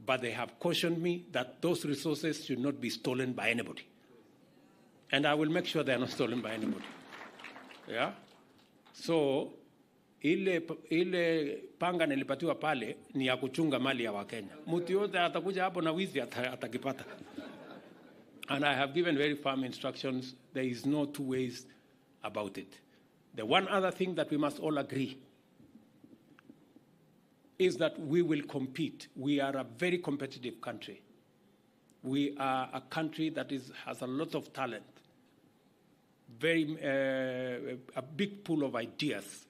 but they have cautioned me that those resources should not be stolen by anybody. And I will make sure they are not stolen by anybody. Yeah? So, ile panga nilipatiwa pale ni ya kuchunga mali ya Wakenya. Mtu yote atakuja hapo na wizi atakipata. And I have given very firm instructions. There is no two ways about it. The one other thing that we must all agree is that we will compete. We are a very competitive country. We are a country that has a lot of talent, a big pool of ideas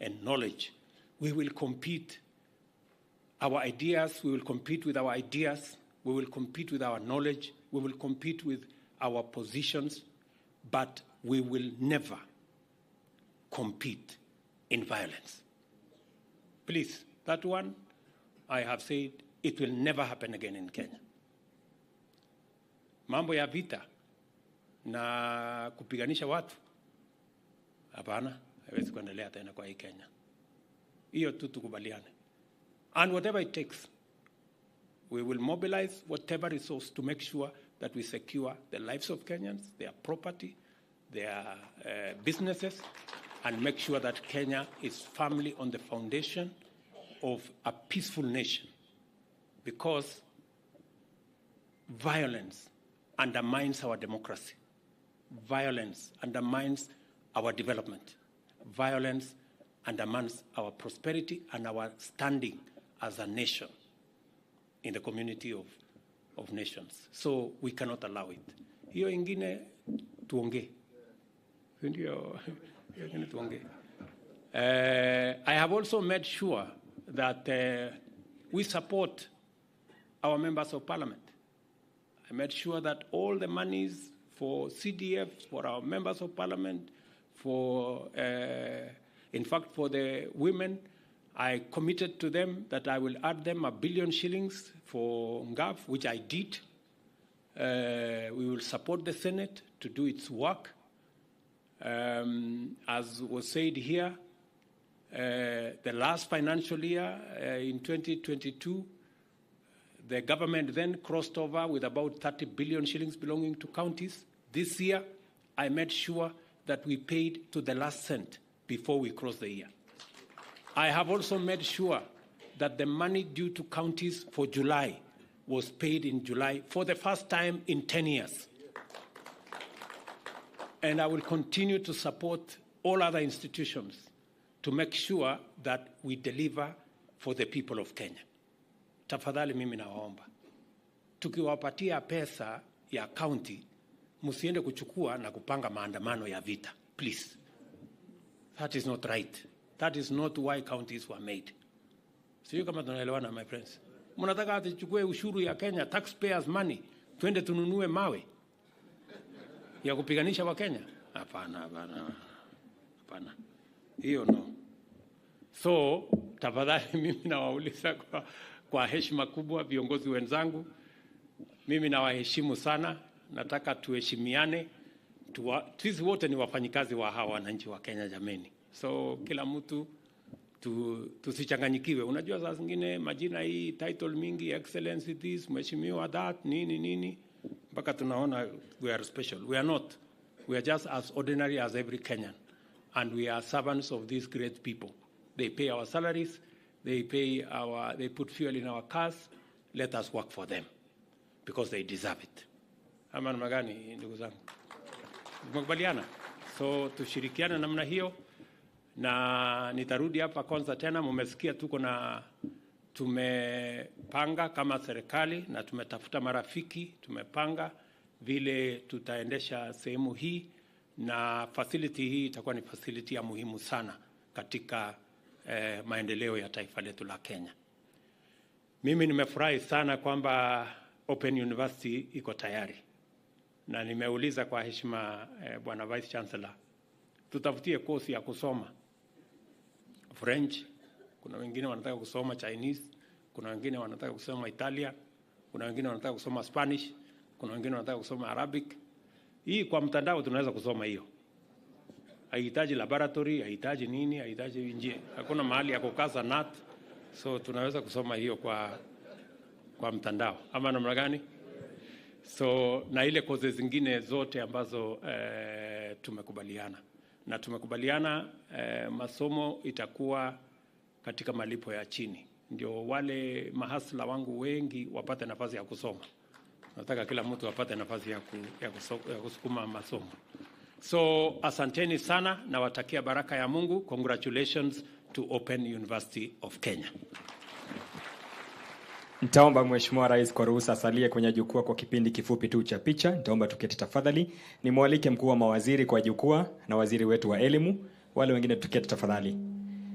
and knowledge. We will compete. Our ideas, we will compete with our ideas. We will compete with our knowledge. We will compete with our positions. But we will never compete in violence. Please, that one, I have said, it will never happen again in Kenya. Mambo ya vita na kupiganisha watu, hapana, haiwezi kuendelea tena kwa hii Kenya. Hiyo tu tukubaliane. And whatever it takes, we will mobilize whatever resource to make sure that we secure the lives of Kenyans, their property, their businesses, and make sure that Kenya is firmly on the foundation of a peaceful nation. Because violence undermines our democracy. Violence undermines our development. Violence undermines our prosperity and our standing as a nation in the community of nations. So we cannot allow it. Hiyo ingine tuongee. Hiyo ingine tuongee. I have also made sure that we support our members of parliament. I made sure that all the monies for CDFs, for our members of parliament, for, in fact, for the women, I committed to them that I will add them 1 billion shillings for NGAF, which I did. We will support the Senate to do its work. As was said here, the last financial year, in 2022, the government then crossed over with about 30 billion shillings belonging to counties. This year, I made sure that we paid to the last cent before we crossed the year. I have also made sure that the money due to counties for July was paid in July for the first time in 10 years. And I will continue to support all other institutions to make sure that we deliver for the people of Kenya. Tafadhali mimi nawaomba, tukiwapatia pesa ya county, msiende kuchukua na kupanga maandamano ya vita. Please. That is not right. That is not why counties were made. Sio kama tunaelewana, my friends. Mnataka tuchukue ushuru ya Kenya, taxpayers money, twende tununue mawe ya kupiganisha wa Kenya? Hapana, hapana. Hapana. Hiyo no. So, tafadhali mimi nawauliza kwa heshima kubwa viongozi wenzangu, mimi nawaheshimu sana, nataka tuheshimiane. Sisi wote ni wafanyikazi wa hawa wananchi wa Kenya jameni. So kila mtu tusichanganyikiwe. Unajua saa zingine majina hii title mingi, excellency this, mheshimiwa that, nini mpaka tunaona we are special. We are not. We are just as ordinary as every Kenyan, and we are servants of these great people. They pay our salaries, they put fuel in our cars. Let us work for them because they deserve it. Ama namna gani ndugu zangu? Tumekubaliana? So tushirikiane namna hiyo, na nitarudi hapa Konza tena. Mmesikia tumepanga kama serikali na tumetafuta marafiki, tumepanga vile tutaendesha sehemu hii, na facility hii itakuwa ni facility ya muhimu sana katika maendeleo ya taifa letu la Kenya. Mimi nimefurahi sana kwamba Open University iko tayari, na nimeuliza kwa heshima Bwana Vice Chancellor, tutafutie course ya kusoma French, kuna wengine wanataka kusoma Chinese, kuna wengine wanataka kusoma Italia, kuna wengine wanataka kusoma Spanish, kuna wengine wanataka kusoma Arabic. Hii kwa mtandao tunaweza kusoma hiyo. Haihitaji laboratory, haihitaji nini, haihitaji nje. Hakuna mahali ya kukaza nut. So tunaweza kusoma hiyo kwa mtandao. Ama namna gani? So na ile courses zingine zote ambazo tumekubaliana. Na tumekubaliana masomo itakuwa katika malipo ya chini. Ndio wale mahasla wangu wengi wapate nafasi ya kusoma. Nataka kila mtu apate nafasi ya kusukuma masomo. So asanteni sana na watakia baraka ya Mungu. Congratulations to Open University of Kenya.
Nitaomba Mheshimiwa Rais kwa ruhusa asalie kwenye jukwaa kwa kipindi kifupi tu cha picha. Nitaomba tuketi tafadhali. Nimwalike mkuu wa mawaziri kwa jukwaa na waziri wetu wa elimu. Wale wengine tuketi tafadhali.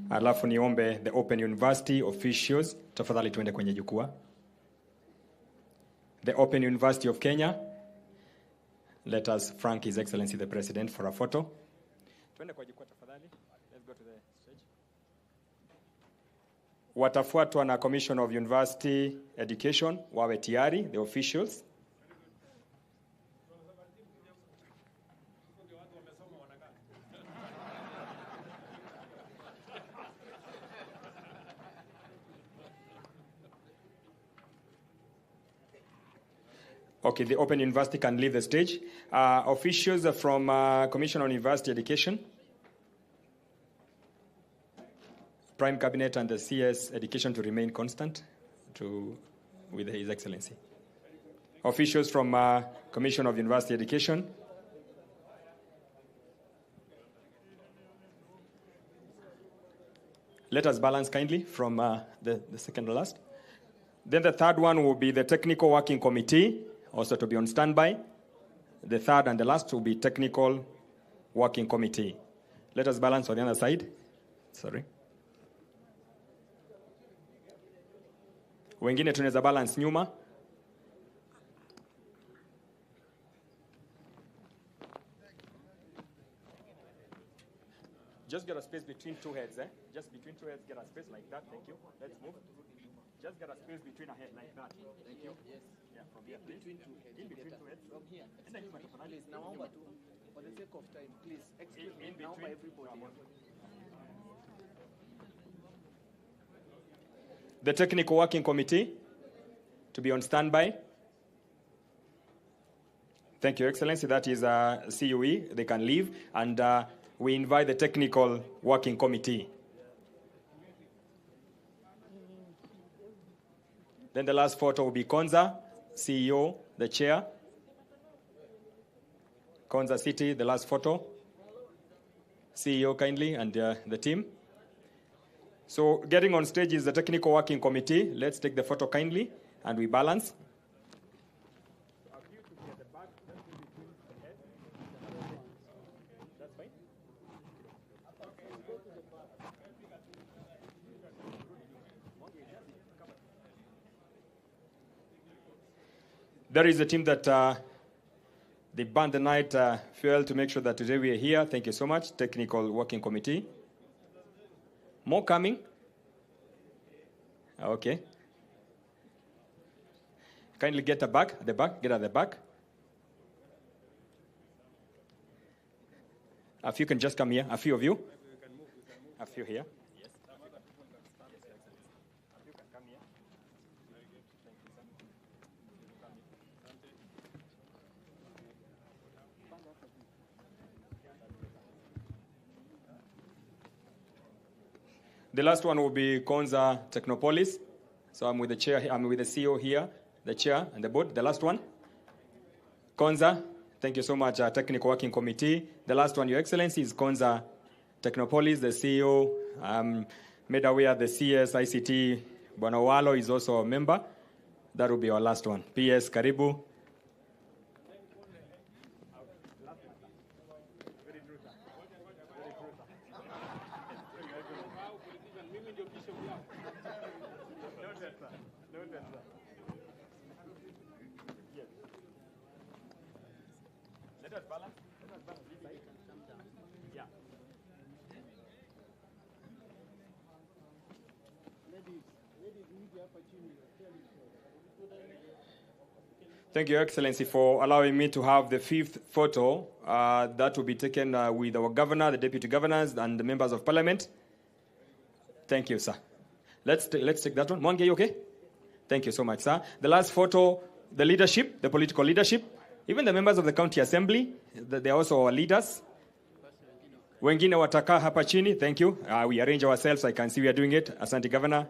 Alafu niombe the Open University officials tafadhali tuende kwenye jukwaa. The Open University of Kenya. Let us thank His Excellency the President for a photo. Tuende kwa jukwaa tafadhali. Let's go to the stage. Watafuatwa na Commission of University Education, wawe tayari, the officials. Okay, the Open University can leave the stage. Officials from Commission on University Education, Prime Cabinet and the CS Education to remain constant with His Excellency. Officials from Commission of University Education. Let us balance kindly from the second to last. Then the third one will be the Technical Working Committee, also to be on standby. The third and the last will be Technical Working Committee. Let us balance on the other side. Sorry. Wengine tunaweza balance nyuma. Just get a space between two heads, eh? Just between two heads, get a space like that. Thank you. Let's move. Just get a space between a head like that. Thank you. Yes. Yeah, from here, please. In between two heads. From here. Please, now, for the sake of time, please, excuse me now by everybody. The Technical Working Committee to be on standby. Thank you, Excellency. That is CUE. They can leave. And we invite the Technical Working Committee. Then the last photo will be Konza, CEO, the chair. Konza City, the last photo. CEO kindly and the team. So getting on stage is the Technical Working Committee. Let's take the photo kindly and we balance. There is a team that they burned the night fuel to make sure that today we are here. Thank you so much, Technical Working Committee. More coming? Okay. Kindly get at the back, get at the back. A few can just come here, a few of you. A few here. The last one will be Konza Technopolis. So I'm with the chair, I'm with the CEO here, the chair and the board. The last one, Konza. Thank you so much, Technical Working Committee. The last one, Your Excellency, is Konza Technopolis, the CEO. Made aware the CS ICT, Bonawalo is also a member. That will be our last one. PS Karibu. Thank you, Excellency, for allowing me to have the fifth photo that will be taken with our governor, the deputy governors, and the members of parliament. Thank you, sir. Let's take that one. Mwangi, you okay? Thank you so much, sir. The last photo, the leadership, the political leadership, even the members of the county assembly, they are also our leaders. Wengine wataka hapa chini, thank you. We arrange ourselves, I can see we are doing it. Asante, Governor.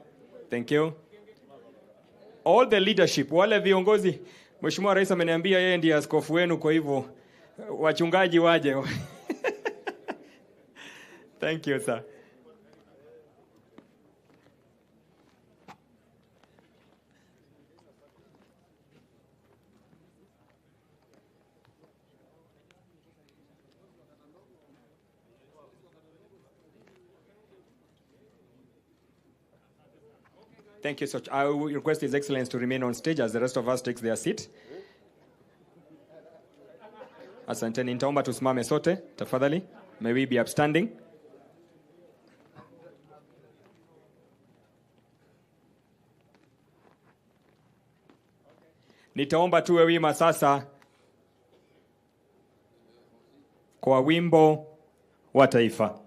Thank you. All the leadership, wale viongozi. Mheshimiwa Rais ameniambia yeye ndiye askofu wenu, kwa hivyo wachungaji waje. Thank you, sir. Thank you so much. I will request His Excellency to remain on stage as the rest of us take their seat. Asanteni, nitaomba tusimame sote, tafadhali. May we be upstanding. Nitaomba tuwe wima sasa kwa wimbo wa taifa.